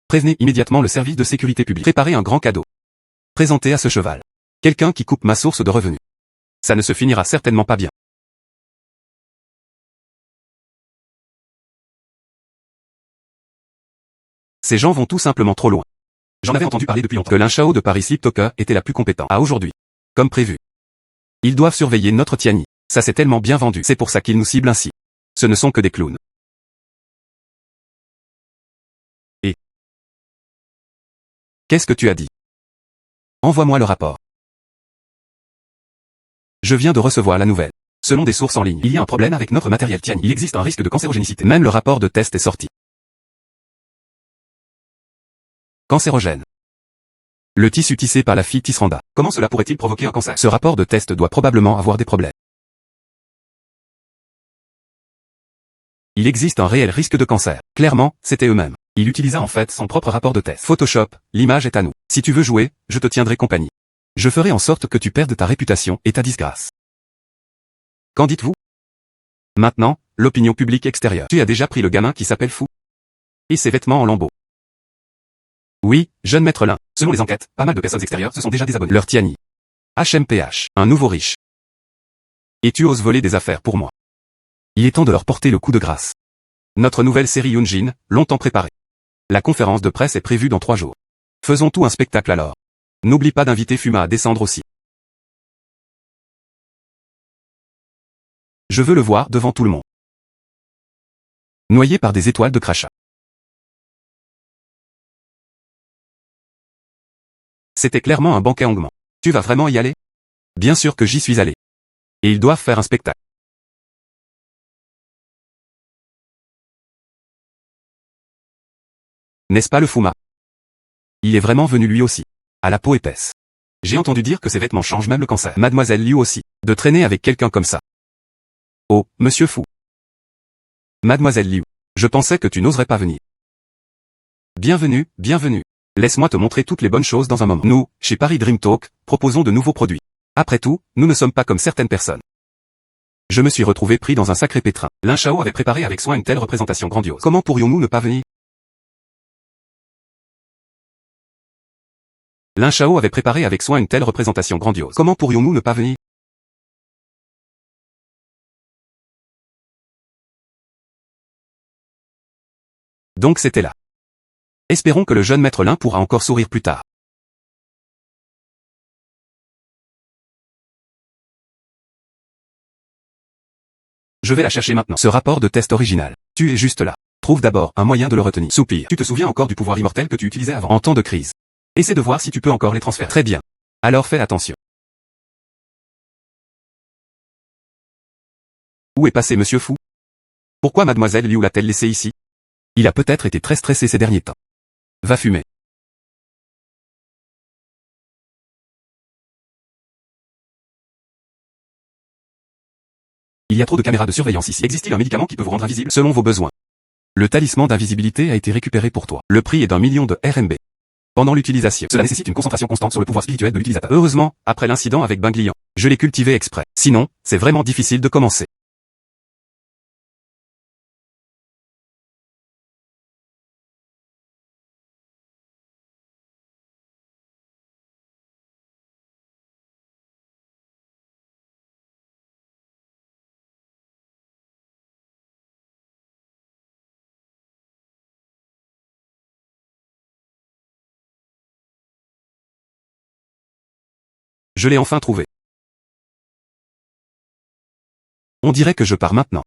Prévenez immédiatement le service de sécurité publique. Préparez un grand cadeau. Présentez à ce cheval. Quelqu'un qui coupe ma source de revenus. Ça ne se finira certainement pas bien. Ces gens vont tout simplement trop loin. J'en avais entendu parler depuis longtemps. Que Lin Shao de Paris Sleep Talker était la plus compétente. À aujourd'hui. Comme prévu. Ils doivent surveiller notre Tiani. Ça s'est tellement bien vendu. C'est pour ça qu'ils nous ciblent ainsi. Ce ne sont que des clowns. Et qu'est-ce que tu as dit? Envoie-moi le rapport. Je viens de recevoir la nouvelle. Selon des sources en ligne, il y a un problème avec notre matériel Tiani. Il existe un risque de cancérogénicité. Même le rapport de test est sorti. Cancérogène. Le tissu tissé par la fille Tisranda. Comment cela pourrait-il provoquer un cancer? Ce rapport de test doit probablement avoir des problèmes. Il existe un réel risque de cancer. Clairement, c'était eux-mêmes. Il utilisa en fait son propre rapport de test. Photoshop, l'image est à nous. Si tu veux jouer, je te tiendrai compagnie. Je ferai en sorte que tu perdes ta réputation et ta disgrâce. Qu'en dites-vous? Maintenant, l'opinion publique extérieure. Tu as déjà pris le gamin qui s'appelle Fou? Et ses vêtements en lambeaux. Oui, jeune maître Lin. Selon les enquêtes, pas mal de personnes extérieures se sont déjà désabonnées. Leur Tiani. HMPH, un nouveau riche. Et tu oses voler des affaires pour moi. Il est temps de leur porter le coup de grâce. Notre nouvelle série Yunjin, longtemps préparée. La conférence de presse est prévue dans 3 jours. Faisons tout un spectacle alors. N'oublie pas d'inviter Fuma à descendre aussi. Je veux le voir devant tout le monde. Noyé par des étoiles de crachat. C'était clairement un banquet Angman. Tu vas vraiment y aller? Bien sûr que j'y suis allé. Et ils doivent faire un spectacle. N'est-ce pas le Fuma? Il est vraiment venu lui aussi. À la peau épaisse. J'ai entendu dire que ses vêtements changent même le cancer. Mademoiselle Liu aussi. De traîner avec quelqu'un comme ça. Oh, monsieur Fu. Mademoiselle Liu. Je pensais que tu n'oserais pas venir. Bienvenue, bienvenue. Laisse-moi te montrer toutes les bonnes choses dans un moment. Nous, chez Paris Dream Talk, proposons de nouveaux produits. Après tout, nous ne sommes pas comme certaines personnes. Je me suis retrouvé pris dans un sacré pétrin. Lin Shao avait préparé avec soin une telle représentation grandiose. Comment pourrions-nous ne pas venir? Lin Shao avait préparé avec soin une telle représentation grandiose. Comment pourrions-nous ne pas venir? Donc c'était là. Espérons que le jeune maître Lin pourra encore sourire plus tard. Je vais la chercher maintenant. Ce rapport de test original. Tu es juste là. Trouve d'abord un moyen de le retenir. Soupir. Tu te souviens encore du pouvoir immortel que tu utilisais avant en temps de crise. Essaie de voir si tu peux encore les transférer. Très bien. Alors fais attention. Où est passé Monsieur Fu? Pourquoi Mademoiselle Liu l'a-t-elle laissé ici? Il a peut-être été très stressé ces derniers temps. Va fumer. Il y a trop de caméras de surveillance ici. Existe-t-il un médicament qui peut vous rendre invisible selon vos besoins? Le talisman d'invisibilité a été récupéré pour toi. Le prix est d'1 million de RMB. Pendant l'utilisation, cela nécessite une concentration constante sur le pouvoir spirituel de l'utilisateur. Heureusement, après l'incident avec Binglian, je l'ai cultivé exprès. Sinon, c'est vraiment difficile de commencer. Je l'ai enfin trouvé. On dirait que je pars maintenant.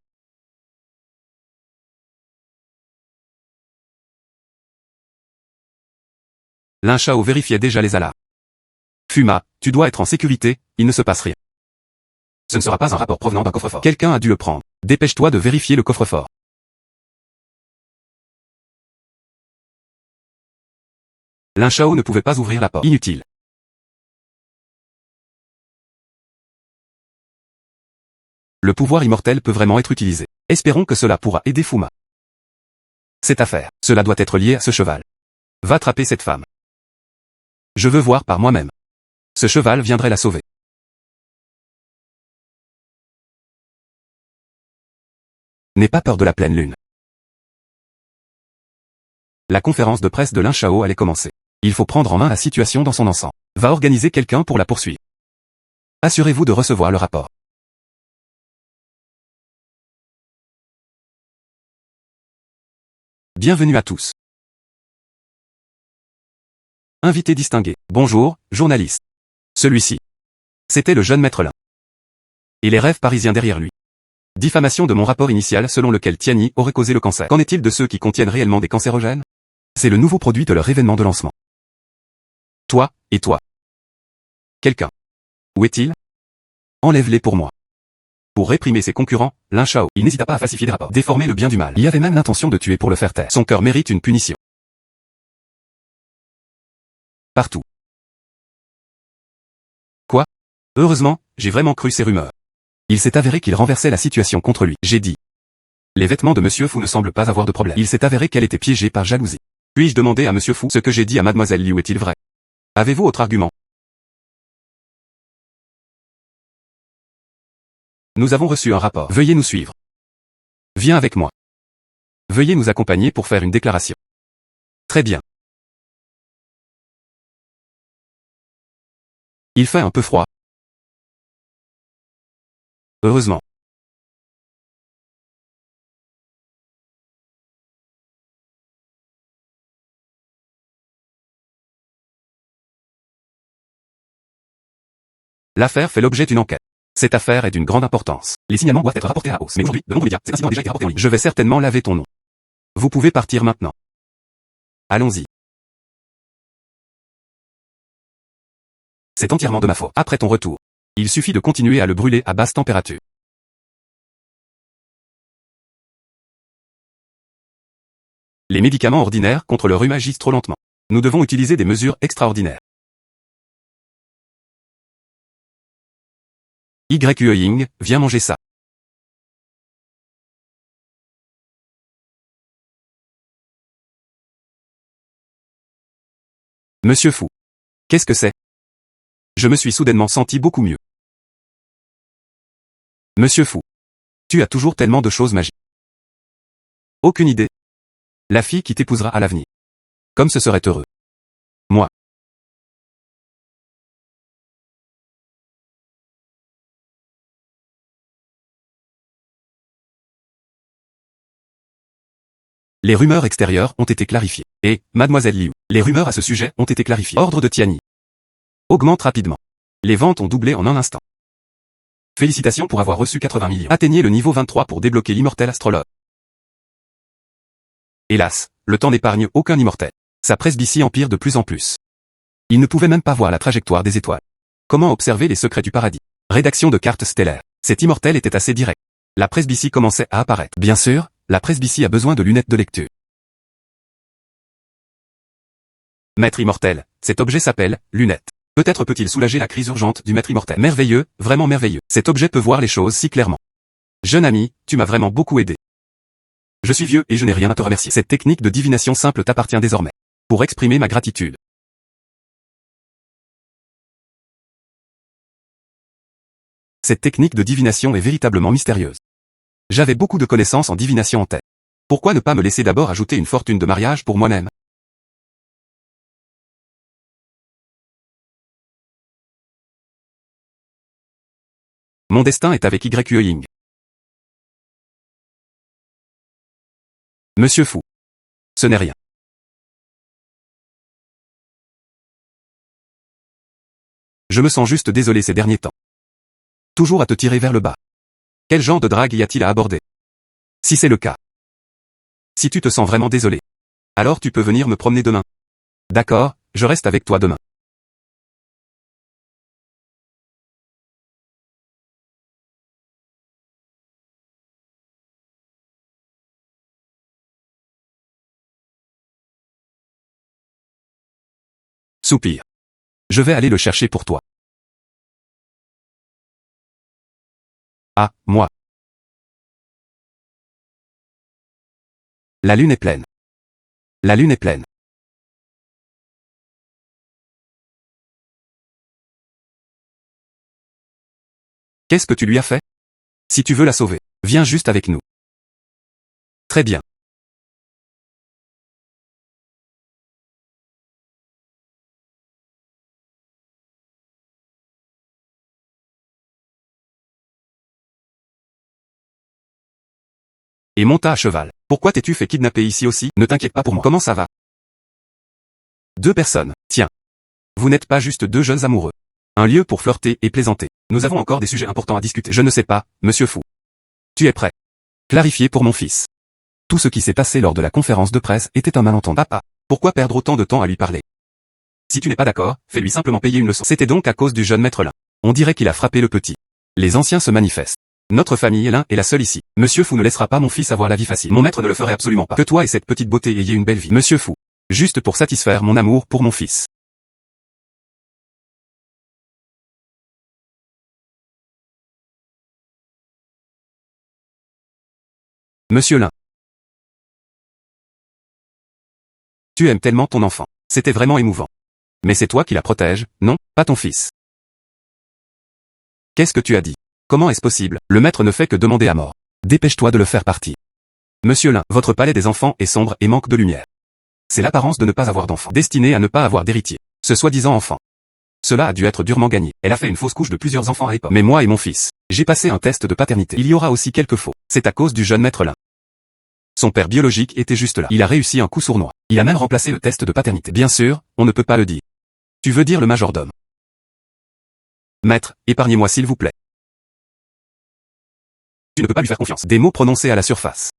Lin Shao vérifiait déjà les alarmes. Fuma, tu dois être en sécurité, il ne se passe rien. Ce ne sera pas un rapport provenant d'un coffre-fort. Quelqu'un a dû le prendre. Dépêche-toi de vérifier le coffre-fort. Lin Shao ne pouvait pas ouvrir la porte. Inutile. Le pouvoir immortel peut vraiment être utilisé. Espérons que cela pourra aider Fuma. Cette affaire, cela doit être lié à ce cheval. Va attraper cette femme. Je veux voir par moi-même. Ce cheval viendrait la sauver. N'aie pas peur de la pleine lune. La conférence de presse de Lin Shao allait commencer. Il faut prendre en main la situation dans son ensemble. Va organiser quelqu'un pour la poursuivre. Assurez-vous de recevoir le rapport. Bienvenue à tous. Invité distingué. Bonjour, journaliste. Celui-ci. C'était le jeune maître Lin. Et les rêves parisiens derrière lui. Diffamation de mon rapport initial selon lequel Tianyi aurait causé le cancer. Qu'en est-il de ceux qui contiennent réellement des cancérogènes? C'est le nouveau produit de leur événement de lancement. Toi, et toi. Quelqu'un. Où est-il? Enlève-les pour moi. Pour réprimer ses concurrents, Lin Shao, il n'hésita pas à falsifier des rapports, déformer le bien du mal. Il avait même l'intention de tuer pour le faire taire. Son cœur mérite une punition. Partout. Quoi? Heureusement, j'ai vraiment cru ces rumeurs. Il s'est avéré qu'il renversait la situation contre lui. J'ai dit. Les vêtements de Monsieur Fu ne semblent pas avoir de problème. Il s'est avéré qu'elle était piégée par jalousie. Puis-je demander à Monsieur Fu ce que j'ai dit à Mademoiselle Liu est-il vrai? Avez-vous autre argument? Nous avons reçu un rapport. Veuillez nous suivre. Viens avec moi. Veuillez nous accompagner pour faire une déclaration. Très bien. Il fait un peu froid. Heureusement. L'affaire fait l'objet d'une enquête. Cette affaire est d'une grande importance. Les signalements doivent être rapportés à la hausse. Mais aujourd'hui, de nombreux médias, cet incident a déjà été rapporté en ligne. Je vais certainement laver ton nom. Vous pouvez partir maintenant. Allons-y. C'est entièrement de ma faute. Après ton retour, il suffit de continuer à le brûler à basse température. Les médicaments ordinaires contre le rhume agissent trop lentement. Nous devons utiliser des mesures extraordinaires. Y.E. Ying, viens manger ça. Monsieur Fou. Qu'est-ce que c'est? Je me suis soudainement senti beaucoup mieux. Monsieur Fou. Tu as toujours tellement de choses magiques. Aucune idée. La fille qui t'épousera à l'avenir. Comme ce serait heureux. Moi. Les rumeurs extérieures ont été clarifiées. Et, mademoiselle Liu, les rumeurs à ce sujet ont été clarifiées. Ordre de Tiani. Augmente rapidement. Les ventes ont doublé en un instant. Félicitations pour avoir reçu 80 millions. Atteignez le niveau 23 pour débloquer l'immortel astrologue. Hélas, le temps n'épargne aucun immortel. Sa presbytie empire de plus en plus. Il ne pouvait même pas voir la trajectoire des étoiles. Comment observer les secrets du paradis? Rédaction de cartes stellaires. Cet immortel était assez direct. La presbytie commençait à apparaître. Bien sûr, la presbytie a besoin de lunettes de lecture. Maître immortel, cet objet s'appelle lunettes. Peut-être peut-il soulager la crise urgente du maître immortel. Merveilleux, vraiment merveilleux. Cet objet peut voir les choses si clairement. Jeune ami, tu m'as vraiment beaucoup aidé. Je suis vieux et je n'ai rien à te remercier. Cette technique de divination simple t'appartient désormais. Pour exprimer ma gratitude. Cette technique de divination est véritablement mystérieuse. J'avais beaucoup de connaissances en divination en tête. Pourquoi ne pas me laisser d'abord ajouter une fortune de mariage pour moi-même? Mon destin est avec Y.E. Ying. Monsieur Fou. Ce n'est rien. Je me sens juste désolé ces derniers temps. Toujours à te tirer vers le bas. Quel genre de drague y a-t-il à aborder? Si c'est le cas. Si tu te sens vraiment désolé. Alors tu peux venir me promener demain. D'accord, je reste avec toi demain. Soupir. Je vais aller le chercher pour toi. Ah, moi. La lune est pleine. La lune est pleine. Qu'est-ce que tu lui as fait? Si tu veux la sauver, viens juste avec nous. Très bien. Et monta à cheval. Pourquoi t'es-tu fait kidnapper ici aussi? Ne t'inquiète pas pour moi. Comment ça va? Deux personnes. Tiens. Vous n'êtes pas juste deux jeunes amoureux. Un lieu pour flirter et plaisanter. Nous avons encore des sujets importants à discuter. Je ne sais pas, monsieur Fou. Tu es prêt? Clarifier pour mon fils. Tout ce qui s'est passé lors de la conférence de presse était un malentendu. Papa, pourquoi perdre autant de temps à lui parler? Si tu n'es pas d'accord, fais-lui simplement payer une leçon. C'était donc à cause du jeune maître Lin. On dirait qu'il a frappé le petit. Les anciens se manifestent. Notre famille Lin est la seule ici. Monsieur Fou ne laissera pas mon fils avoir la vie facile. Mon maître ne le ferait absolument pas. Que toi et cette petite beauté ayez une belle vie. Monsieur Fou. Juste pour satisfaire mon amour pour mon fils. Monsieur Lin. Tu aimes tellement ton enfant. C'était vraiment émouvant. Mais c'est toi qui la protège, non, pas ton fils. Qu'est-ce que tu as dit? Comment est-ce possible? Le maître ne fait que demander à mort. Dépêche-toi de le faire partir. Monsieur Lin, votre palais des enfants est sombre et manque de lumière. C'est l'apparence de ne pas avoir d'enfant. Destiné à ne pas avoir d'héritier. Ce soi-disant enfant. Cela a dû être durement gagné. Elle a fait une fausse couche de plusieurs enfants à l'époque. Mais moi et mon fils, j'ai passé un test de paternité. Il y aura aussi quelques faux. C'est à cause du jeune maître Lin. Son père biologique était juste là. Il a réussi un coup sournois. Il a même remplacé le test de paternité. Bien sûr, on ne peut pas le dire. Tu veux dire le majordome? Maître, épargnez-moi s'il vous plaît. Tu ne peux pas lui faire confiance. Des mots prononcés à la surface.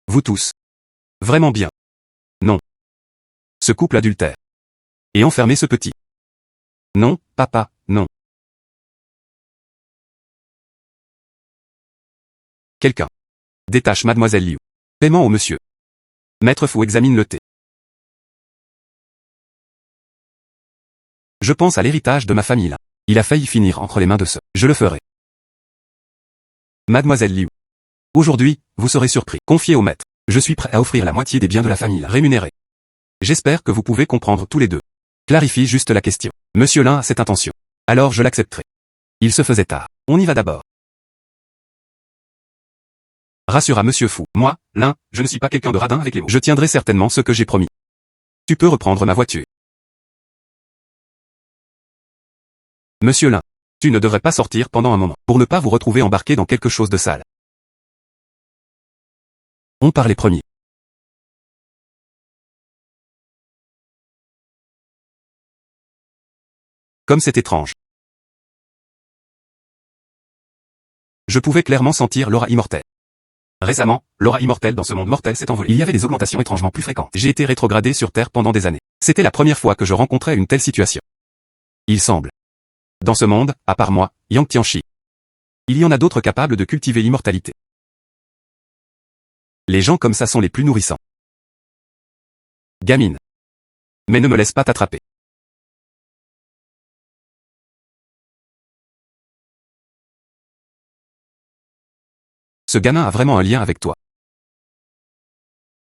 Vous tous. Vraiment bien. Non. Ce couple adultère. Et enfermer ce petit. Non, papa, non. Quelqu'un. Détache mademoiselle Liu. Paiement au monsieur. Maître Fu examine le thé. Je pense à l'héritage de ma famille là. Il a failli finir entre les mains de ceux. Je le ferai. Mademoiselle Liu. Aujourd'hui, vous serez surpris. Confié au maître. Je suis prêt à offrir la moitié des biens de la famille rémunérés. J'espère que vous pouvez comprendre tous les deux. Clarifie juste la question. Monsieur Lin a cette intention. Alors je l'accepterai. Il se faisait tard. On y va d'abord. Rassura Monsieur Fu. Moi, Lin, je ne suis pas quelqu'un de radin avec les mots. Je tiendrai certainement ce que j'ai promis. Tu peux reprendre ma voiture. Monsieur Lin, tu ne devrais pas sortir pendant un moment, pour ne pas vous retrouver embarqué dans quelque chose de sale. On parlait premier. Comme c'est étrange. Je pouvais clairement sentir l'aura immortelle. Récemment, l'aura immortelle dans ce monde mortel s'est envolée. Il y avait des augmentations étrangement plus fréquentes. J'ai été rétrogradé sur Terre pendant des années. C'était la première fois que je rencontrais une telle situation. Il semble. Dans ce monde, à part moi, Yang Tianchi, il y en a d'autres capables de cultiver l'immortalité. Les gens comme ça sont les plus nourrissants. Gamine. Mais ne me laisse pas t'attraper. Ce gamin a vraiment un lien avec toi.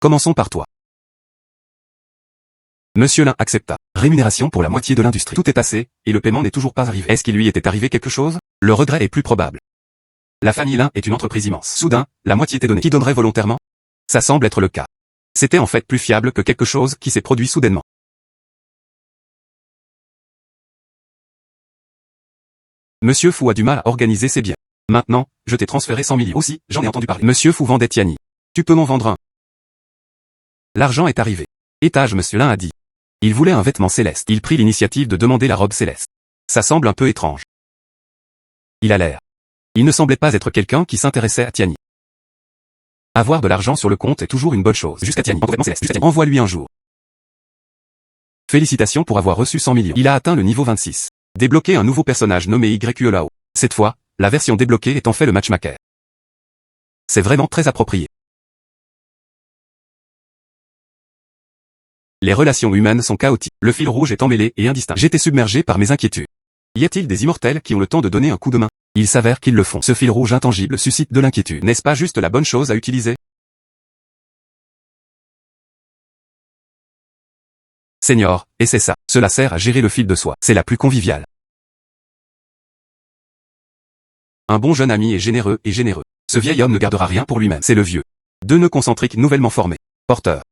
Commençons par toi. Monsieur Lin accepta. Rémunération pour la moitié de l'industrie. Tout est passé, et le paiement n'est toujours pas arrivé. Est-ce qu'il lui était arrivé quelque chose? Le regret est plus probable. La famille Lin est une entreprise immense. Soudain, la moitié t'est donnée. Qui donnerait volontairement? Ça semble être le cas. C'était en fait plus fiable que quelque chose qui s'est produit soudainement. Monsieur Fu a du mal à organiser ses biens. Maintenant, je t'ai transféré 100 millions. Aussi, j'en ai entendu parler. Monsieur Fu vendait Tiani. Tu peux m'en vendre un. L'argent est arrivé. Étage Monsieur Lin a dit. Il voulait un vêtement céleste. Il prit l'initiative de demander la robe céleste. Ça semble un peu étrange. Il a l'air. Il ne semblait pas être quelqu'un qui s'intéressait à Tiani. Avoir de l'argent sur le compte est toujours une bonne chose. Jusqu'à Tiani. Envoie-lui un jour. Félicitations pour avoir reçu 100 millions. Il a atteint le niveau 26. Débloquer un nouveau personnage nommé YQLAO. Cette fois, la version débloquée est en fait le matchmaker. C'est vraiment très approprié. Les relations humaines sont chaotiques. Le fil rouge est emmêlé et indistinct. J'étais submergé par mes inquiétudes. Y a-t-il des immortels qui ont le temps de donner un coup de main? Il s'avère qu'ils le font. Ce fil rouge intangible suscite de l'inquiétude. N'est-ce pas juste la bonne chose à utiliser? Senior, et c'est ça. Cela sert à gérer le fil de soie. C'est la plus conviviale. Un bon jeune ami est généreux et généreux. Ce vieil homme ne gardera rien pour lui-même. C'est le vieux. Deux nœuds concentriques nouvellement formés. Porteur.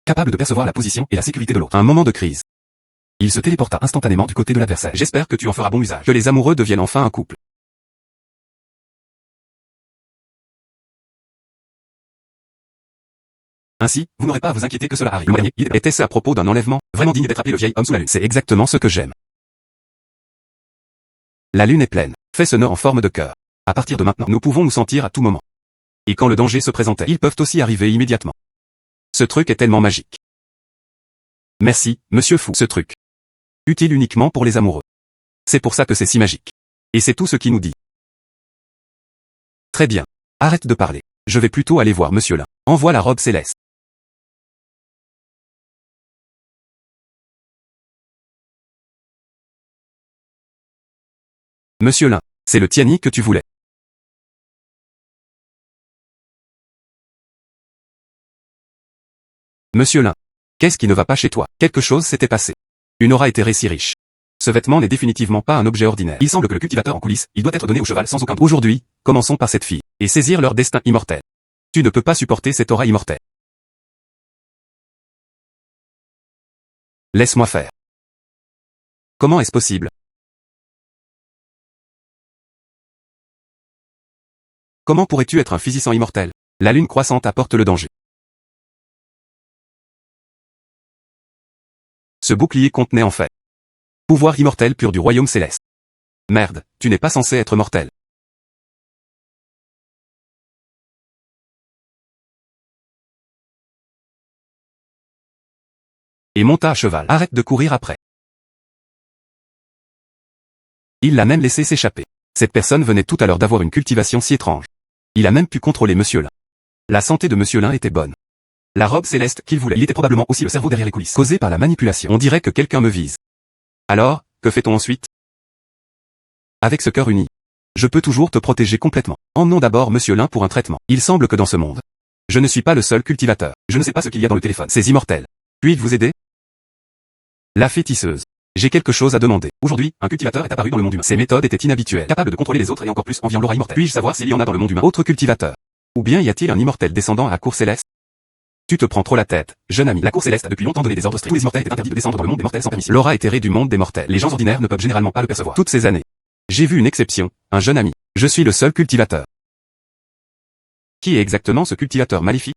Capable de percevoir la position et la sécurité de l'autre. Un moment de crise. Il se téléporta instantanément du côté de l'adversaire. J'espère que tu en feras bon usage. Que les amoureux deviennent enfin un couple. Ainsi, vous n'aurez pas à vous inquiéter que cela arrive. Était-ce à propos d'un enlèvement, vraiment digne d'être appelé le vieil homme sous la lune? C'est exactement ce que j'aime. La lune est pleine. Fais ce nœud en forme de cœur. À partir de maintenant, nous pouvons nous sentir à tout moment. Et quand le danger se présentait, ils peuvent aussi arriver immédiatement. Ce truc est tellement magique. Merci, Monsieur Fu. Ce truc. Utile uniquement pour les amoureux. C'est pour ça que c'est si magique. Et c'est tout ce qui nous dit. Très bien. Arrête de parler. Je vais plutôt aller voir Monsieur Lin. Envoie la robe céleste. Monsieur Lin, c'est le Tiani que tu voulais. Monsieur Lin, qu'est-ce qui ne va pas chez toi? Quelque chose s'était passé. Une aura était si riche. Ce vêtement n'est définitivement pas un objet ordinaire. Il semble que le cultivateur en coulisses, il doit être donné au cheval sans aucun doute. Aujourd'hui, commençons par cette fille, et saisir leur destin immortel. Tu ne peux pas supporter cette aura immortelle. Laisse-moi faire. Comment est-ce possible? Comment pourrais-tu être un physicien immortel? La lune croissante apporte le danger. Ce bouclier contenait en fait Pouvoir immortel pur du royaume céleste. Merde, tu n'es pas censé être mortel. Et monta à cheval. Arrête de courir après. Il l'a même laissé s'échapper. Cette personne venait tout à l'heure d'avoir une cultivation si étrange. Il a même pu contrôler Monsieur Lin. La santé de Monsieur Lin était bonne. La robe céleste qu'il voulait, il était probablement aussi le cerveau derrière les coulisses, causé par la manipulation. On dirait que quelqu'un me vise. Alors, que fait-on ensuite? Avec ce cœur uni, je peux toujours te protéger complètement. Emmenons d'abord Monsieur Lin pour un traitement. Il semble que dans ce monde, je ne suis pas le seul cultivateur. Je ne sais pas ce qu'il y a dans le téléphone. C'est immortel. Puis-je vous aider? La fétisseuse. J'ai quelque chose à demander. Aujourd'hui, un cultivateur est apparu dans le monde humain. Ses méthodes étaient inhabituelles, capable de contrôler les autres et encore plus enviant l'aura immortelle. Puis-je savoir s'il y en a dans le monde humain? Autre cultivateur. Ou bien y a-t-il un immortel descendant à la cour céleste? Tu te prends trop la tête, jeune ami. La cour céleste a depuis longtemps donné des ordres stricts. Tous les immortels étaient interdits de descendre dans le monde des mortels sans permission. L'aura éthérée du monde des mortels. Les gens ordinaires ne peuvent généralement pas le percevoir. Toutes ces années, j'ai vu une exception, un jeune ami. Je suis le seul cultivateur. Qui est exactement ce cultivateur maléfique?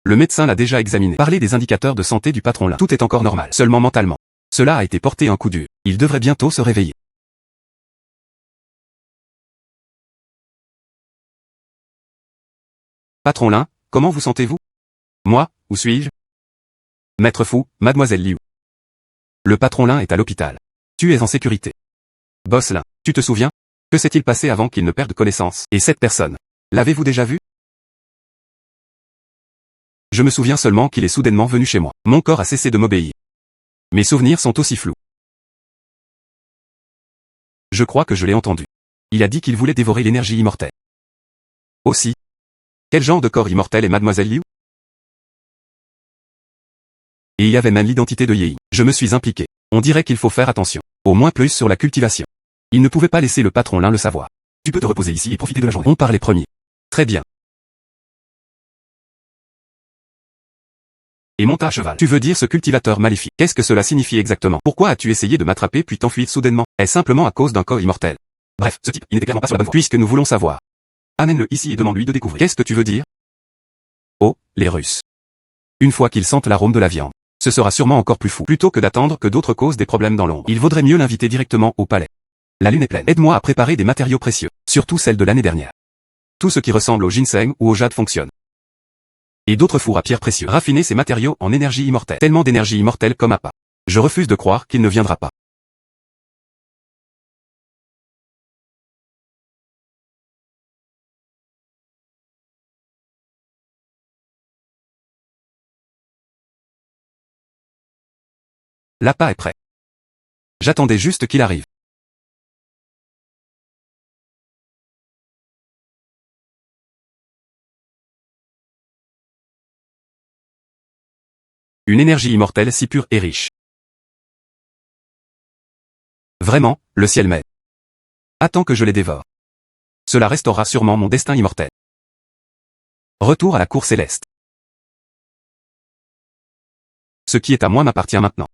Le médecin l'a déjà examiné. Parler des indicateurs de santé du patron là. Tout est encore normal. Seulement mentalement. Cela a été porté un coup dur. Il devrait bientôt se réveiller. Patron Lin, comment vous sentez-vous? Moi, où suis-je? Maître Fou, Mademoiselle Liu. Le patron Lin est à l'hôpital. Tu es en sécurité. Boss Lin, tu te souviens? Que s'est-il passé avant qu'il ne perde connaissance? Et cette personne, l'avez-vous déjà vue? Je me souviens seulement qu'il est soudainement venu chez moi. Mon corps a cessé de m'obéir. Mes souvenirs sont aussi flous. Je crois que je l'ai entendu. Il a dit qu'il voulait dévorer l'énergie immortelle. Aussi. Quel genre de corps immortel est Mademoiselle Liu? Et il y avait même l'identité de Yei. Je me suis impliqué. On dirait qu'il faut faire attention. Au moins plus sur la cultivation. Il ne pouvait pas laisser le patron Lin le savoir. Tu peux te reposer ici et profiter de la journée. On parlait premier. Très bien. Et monta à cheval. Tu veux dire ce cultivateur maléfique? Qu'est-ce que cela signifie exactement? Pourquoi as-tu essayé de m'attraper puis t'enfuir soudainement? Est-ce simplement à cause d'un corps immortel? Bref, ce type, il n'était clairement pas sur la bonne voie. Puisque nous voulons savoir. Amène-le ici et demande-lui de découvrir. Qu'est-ce que tu veux dire? Oh, les Russes. Une fois qu'ils sentent l'arôme de la viande, ce sera sûrement encore plus fou. Plutôt que d'attendre que d'autres causent des problèmes dans l'ombre, il vaudrait mieux l'inviter directement au palais. La lune est pleine. Aide-moi à préparer des matériaux précieux, surtout celles de l'année dernière. Tout ce qui ressemble au ginseng ou au jade fonctionne. Et d'autres fours à pierre précieux. Raffiner ces matériaux en énergie immortelle. Tellement d'énergie immortelle comme appât. Je refuse de croire qu'il ne viendra pas. L'appât est prêt. J'attendais juste qu'il arrive. Une énergie immortelle si pure et riche. Vraiment, le ciel m'aide. Attends que je les dévore. Cela restaurera sûrement mon destin immortel. Retour à la cour céleste. Ce qui est à moi m'appartient maintenant.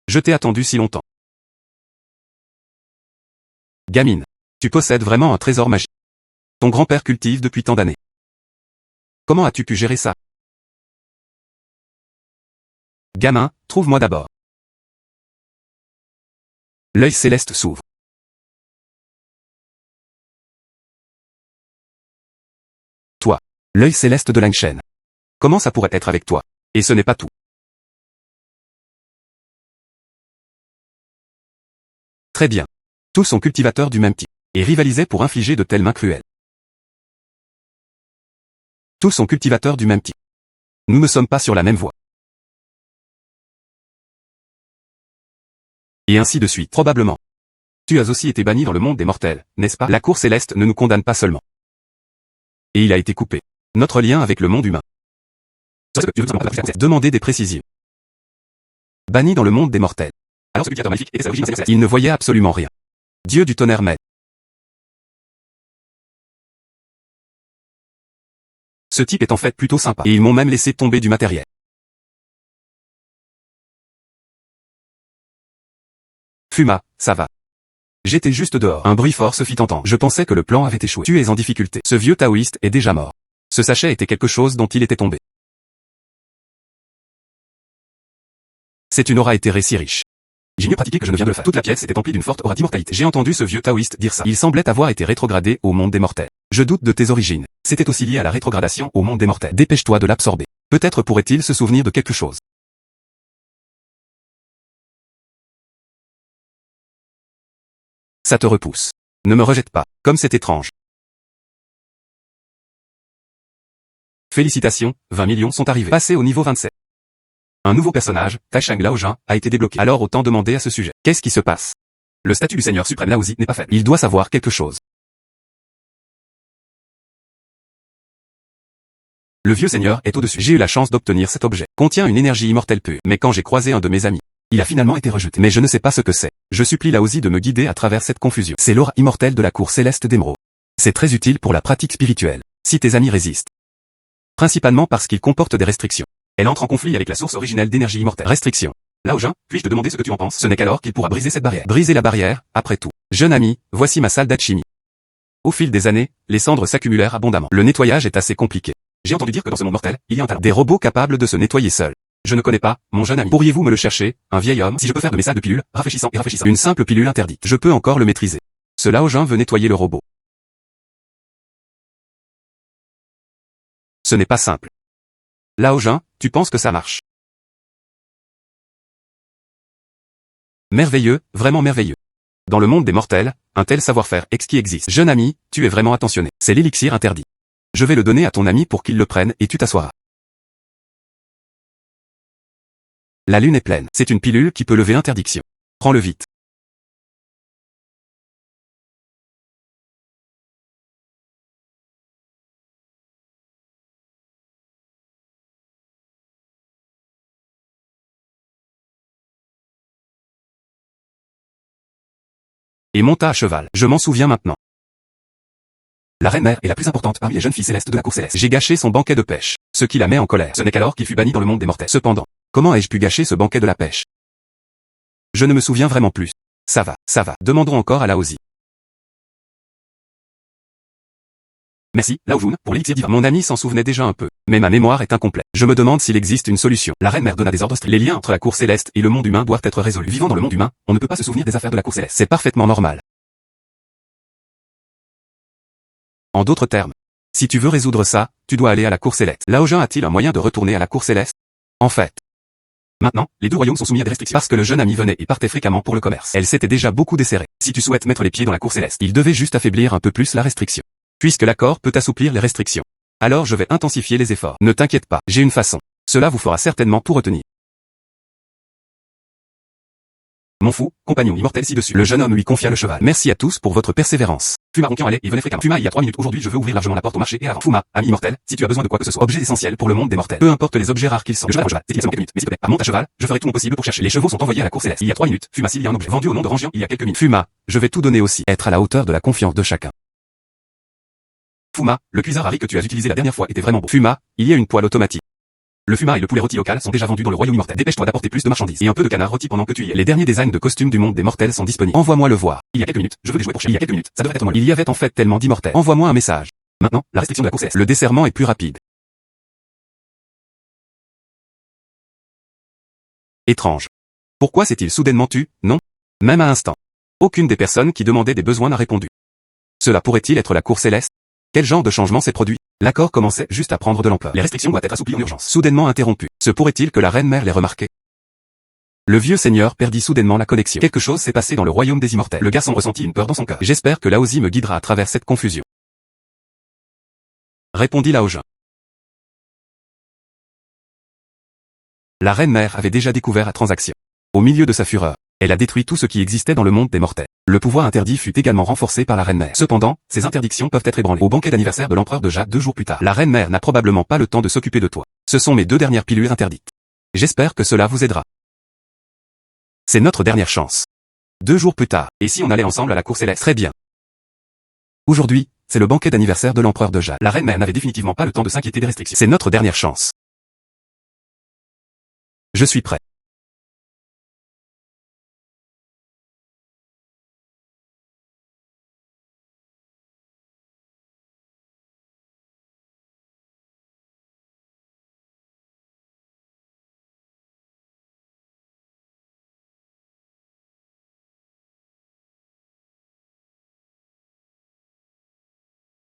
Je t'ai attendu si longtemps. Gamine, tu possèdes vraiment un trésor magique. Ton grand-père cultive depuis tant d'années. Comment as-tu pu gérer ça? Gamin, trouve-moi d'abord. L'œil céleste s'ouvre. Toi, l'œil céleste de Langshen. Comment ça pourrait être avec toi? Et ce n'est pas tout. Très bien. Tous sont cultivateurs du même type, et rivalisaient pour infliger de telles mains cruelles. Tous sont cultivateurs du même type. Nous ne sommes pas sur la même voie. Et ainsi de suite. Probablement. Tu as aussi été banni dans le monde des mortels, n'est-ce pas? La cour céleste ne nous condamne pas seulement. Et il a été coupé. Notre lien avec le monde humain. Demandez des précisions. Banni dans le monde des mortels. Alors ce cultivateur maléfique était sa origine céleste. Il ne voyait absolument rien. Dieu du tonnerre m'aide. Ce type est en fait plutôt sympa. Et ils m'ont même laissé tomber du matériel. Fuma, ça va. J'étais juste dehors. Un bruit fort se fit entendre. Je pensais que le plan avait échoué. Tu es en difficulté. Ce vieux taoïste est déjà mort. Ce sachet était quelque chose dont il était tombé. C'est une aura éthérée si riche. J'ai mieux pratiqué que je ne viens de le faire. Toute la pièce était emplie d'une forte aura d'immortalité. J'ai entendu ce vieux taoïste dire ça. Il semblait avoir été rétrogradé au monde des mortels. Je doute de tes origines. C'était aussi lié à la rétrogradation au monde des mortels. Dépêche-toi de l'absorber. Peut-être pourrait-il se souvenir de quelque chose. Ça te repousse. Ne me rejette pas, comme c'est étrange. Félicitations, 20 millions sont arrivés. Passé au niveau 27. Un nouveau personnage, Taisheng Laojun, a été débloqué. Alors autant demander à ce sujet. Qu'est-ce qui se passe? Le statut du Seigneur suprême Laozi n'est pas faible. Il doit savoir quelque chose. Le vieux seigneur est au-dessus. J'ai eu la chance d'obtenir cet objet. Contient une énergie immortelle pure. Mais quand j'ai croisé un de mes amis, il a finalement été rejeté. Mais je ne sais pas ce que c'est. Je supplie Laozi de me guider à travers cette confusion. C'est l'aura immortelle de la cour céleste d'Emeraude. C'est très utile pour la pratique spirituelle. Si tes amis résistent. Principalement parce qu'il comporte des restrictions. Elle entre en conflit avec la source originelle d'énergie immortelle. Restriction. Laojun, puis-je te demander ce que tu en penses? Ce n'est qu'alors qu'il pourra briser cette barrière. Briser la barrière, après tout. Jeune ami, voici ma salle d'alchimie. Au fil des années, les cendres s'accumulèrent abondamment. Le nettoyage est assez compliqué. J'ai entendu dire que dans ce monde mortel, il y a un talent. Des robots capables de se nettoyer seuls. Je ne connais pas, mon jeune ami. Pourriez-vous me le chercher, un vieil homme? Si je peux faire de mes salles de pilules, rafraîchissant et rafraîchissant. Une simple pilule interdite. Je peux encore le maîtriser. Ce Laojun veut nettoyer le robot. Ce n'est pas simple. Laojun, tu penses que ça marche? Merveilleux, vraiment merveilleux. Dans le monde des mortels, un tel savoir-faire exquis existe. Jeune ami, tu es vraiment attentionné. C'est l'élixir interdit. Je vais le donner à ton ami pour qu'il le prenne et tu t'assoiras. La lune est pleine. C'est une pilule qui peut lever interdiction. Prends-le vite. Et monta à cheval. Je m'en souviens maintenant. La reine-mère est la plus importante parmi les jeunes filles célestes de la cour céleste. J'ai gâché son banquet de pêche, ce qui la met en colère. Ce n'est qu'alors qu'il fut banni dans le monde des mortels. Cependant, comment ai-je pu gâcher ce banquet de la pêche? Je ne me souviens vraiment plus. Ça va, ça va. Demandons encore à Laozi. Merci, Laojun, pour l'élixir divin. Mon ami s'en souvenait déjà un peu, mais ma mémoire est incomplète. Je me demande s'il existe une solution. La reine-mère donna des ordres stricts. Les liens entre la cour céleste et le monde humain doivent être résolus. Vivant dans le monde humain, on ne peut pas se souvenir des affaires de la cour céleste. C'est parfaitement normal. En d'autres termes, si tu veux résoudre ça, tu dois aller à la cour céleste. Laojun a-t-il un moyen de retourner à la cour céleste? En fait. Maintenant, les deux royaumes sont soumis à des restrictions parce que le jeune ami venait et partait fréquemment pour le commerce. Elle s'était déjà beaucoup desserrée. Si tu souhaites mettre les pieds dans la cour céleste, il devait juste affaiblir un peu plus la restriction. Puisque l'accord peut assouplir les restrictions. Alors je vais intensifier les efforts. Ne t'inquiète pas, j'ai une façon. Cela vous fera certainement tout retenir. Mon fou, compagnon immortel ci-dessus. Le jeune homme lui confia le cheval. Merci à tous pour votre persévérance. Fuma ronquant allait et venait fréquemment. Fuma il y a 3 minutes. Aujourd'hui je veux ouvrir largement la porte au marché et avant. Fuma, ami immortel, si tu as besoin de quoi que ce soit. Objet essentiel pour le monde des mortels. Peu importe les objets rares qu'ils sont. Le cheval, c'est seulement quelques minutes. Mais s'il te plaît, monte à cheval, je ferai tout mon possible pour chercher. Les chevaux sont envoyés à la cour céleste. Il y a 3 minutes. Fuma s'il y a un objet vendu au nom de Rangian il y a quelques minutes. Fuma, je vais tout donner aussi. Être à la hauteur de la confiance de chacun. Fuma, le cuisin rari que tu as utilisé la dernière fois était vraiment beau. Fuma, il y a une poêle automatique. Le fuma et le poulet rôti local sont déjà vendus dans le royaume immortel. Dépêche-toi d'apporter plus de marchandises. Et un peu de canard rôti pendant que tu y es. Les derniers designs de costumes du monde des mortels sont disponibles. Envoie-moi le voir. Il y a quelques minutes, je veux des jouets pour chercher. Il y a quelques minutes, ça devrait être moi. Il y avait en fait tellement d'immortels. Envoie-moi un message. Maintenant, la restriction de la cour céleste. Le desserrement est plus rapide. Étrange. Pourquoi s'est-il soudainement tu? Non. Même à instant. Aucune des personnes qui demandaient des besoins n'a répondu. Cela pourrait-il être la cour céleste? Quel genre de changement s'est produit? L'accord commençait juste à prendre de l'ampleur. Les restrictions doivent être assouplies en urgence. Soudainement interrompues. Se pourrait-il que la reine-mère les remarquait? Le vieux seigneur perdit soudainement la connexion. Quelque chose s'est passé dans le royaume des immortels. Le garçon ressentit une peur dans son cœur. J'espère que Laozi me guidera à travers cette confusion. Répondit Laojun. La reine-mère avait déjà découvert la transaction. Au milieu de sa fureur, elle a détruit tout ce qui existait dans le monde des mortels. Le pouvoir interdit fut également renforcé par la reine-mère. Cependant, ces interdictions peuvent être ébranlées. Au banquet d'anniversaire de l'empereur de Jade 2 jours plus tard, la reine-mère n'a probablement pas le temps de s'occuper de toi. Ce sont mes 2 dernières pilules interdites. J'espère que cela vous aidera. C'est notre dernière chance. 2 jours plus tard, et si on allait ensemble à la cour céleste? Très bien. Aujourd'hui, c'est le banquet d'anniversaire de l'empereur de Jade. La reine-mère n'avait définitivement pas le temps de s'inquiéter des restrictions. C'est notre dernière chance. Je suis prêt.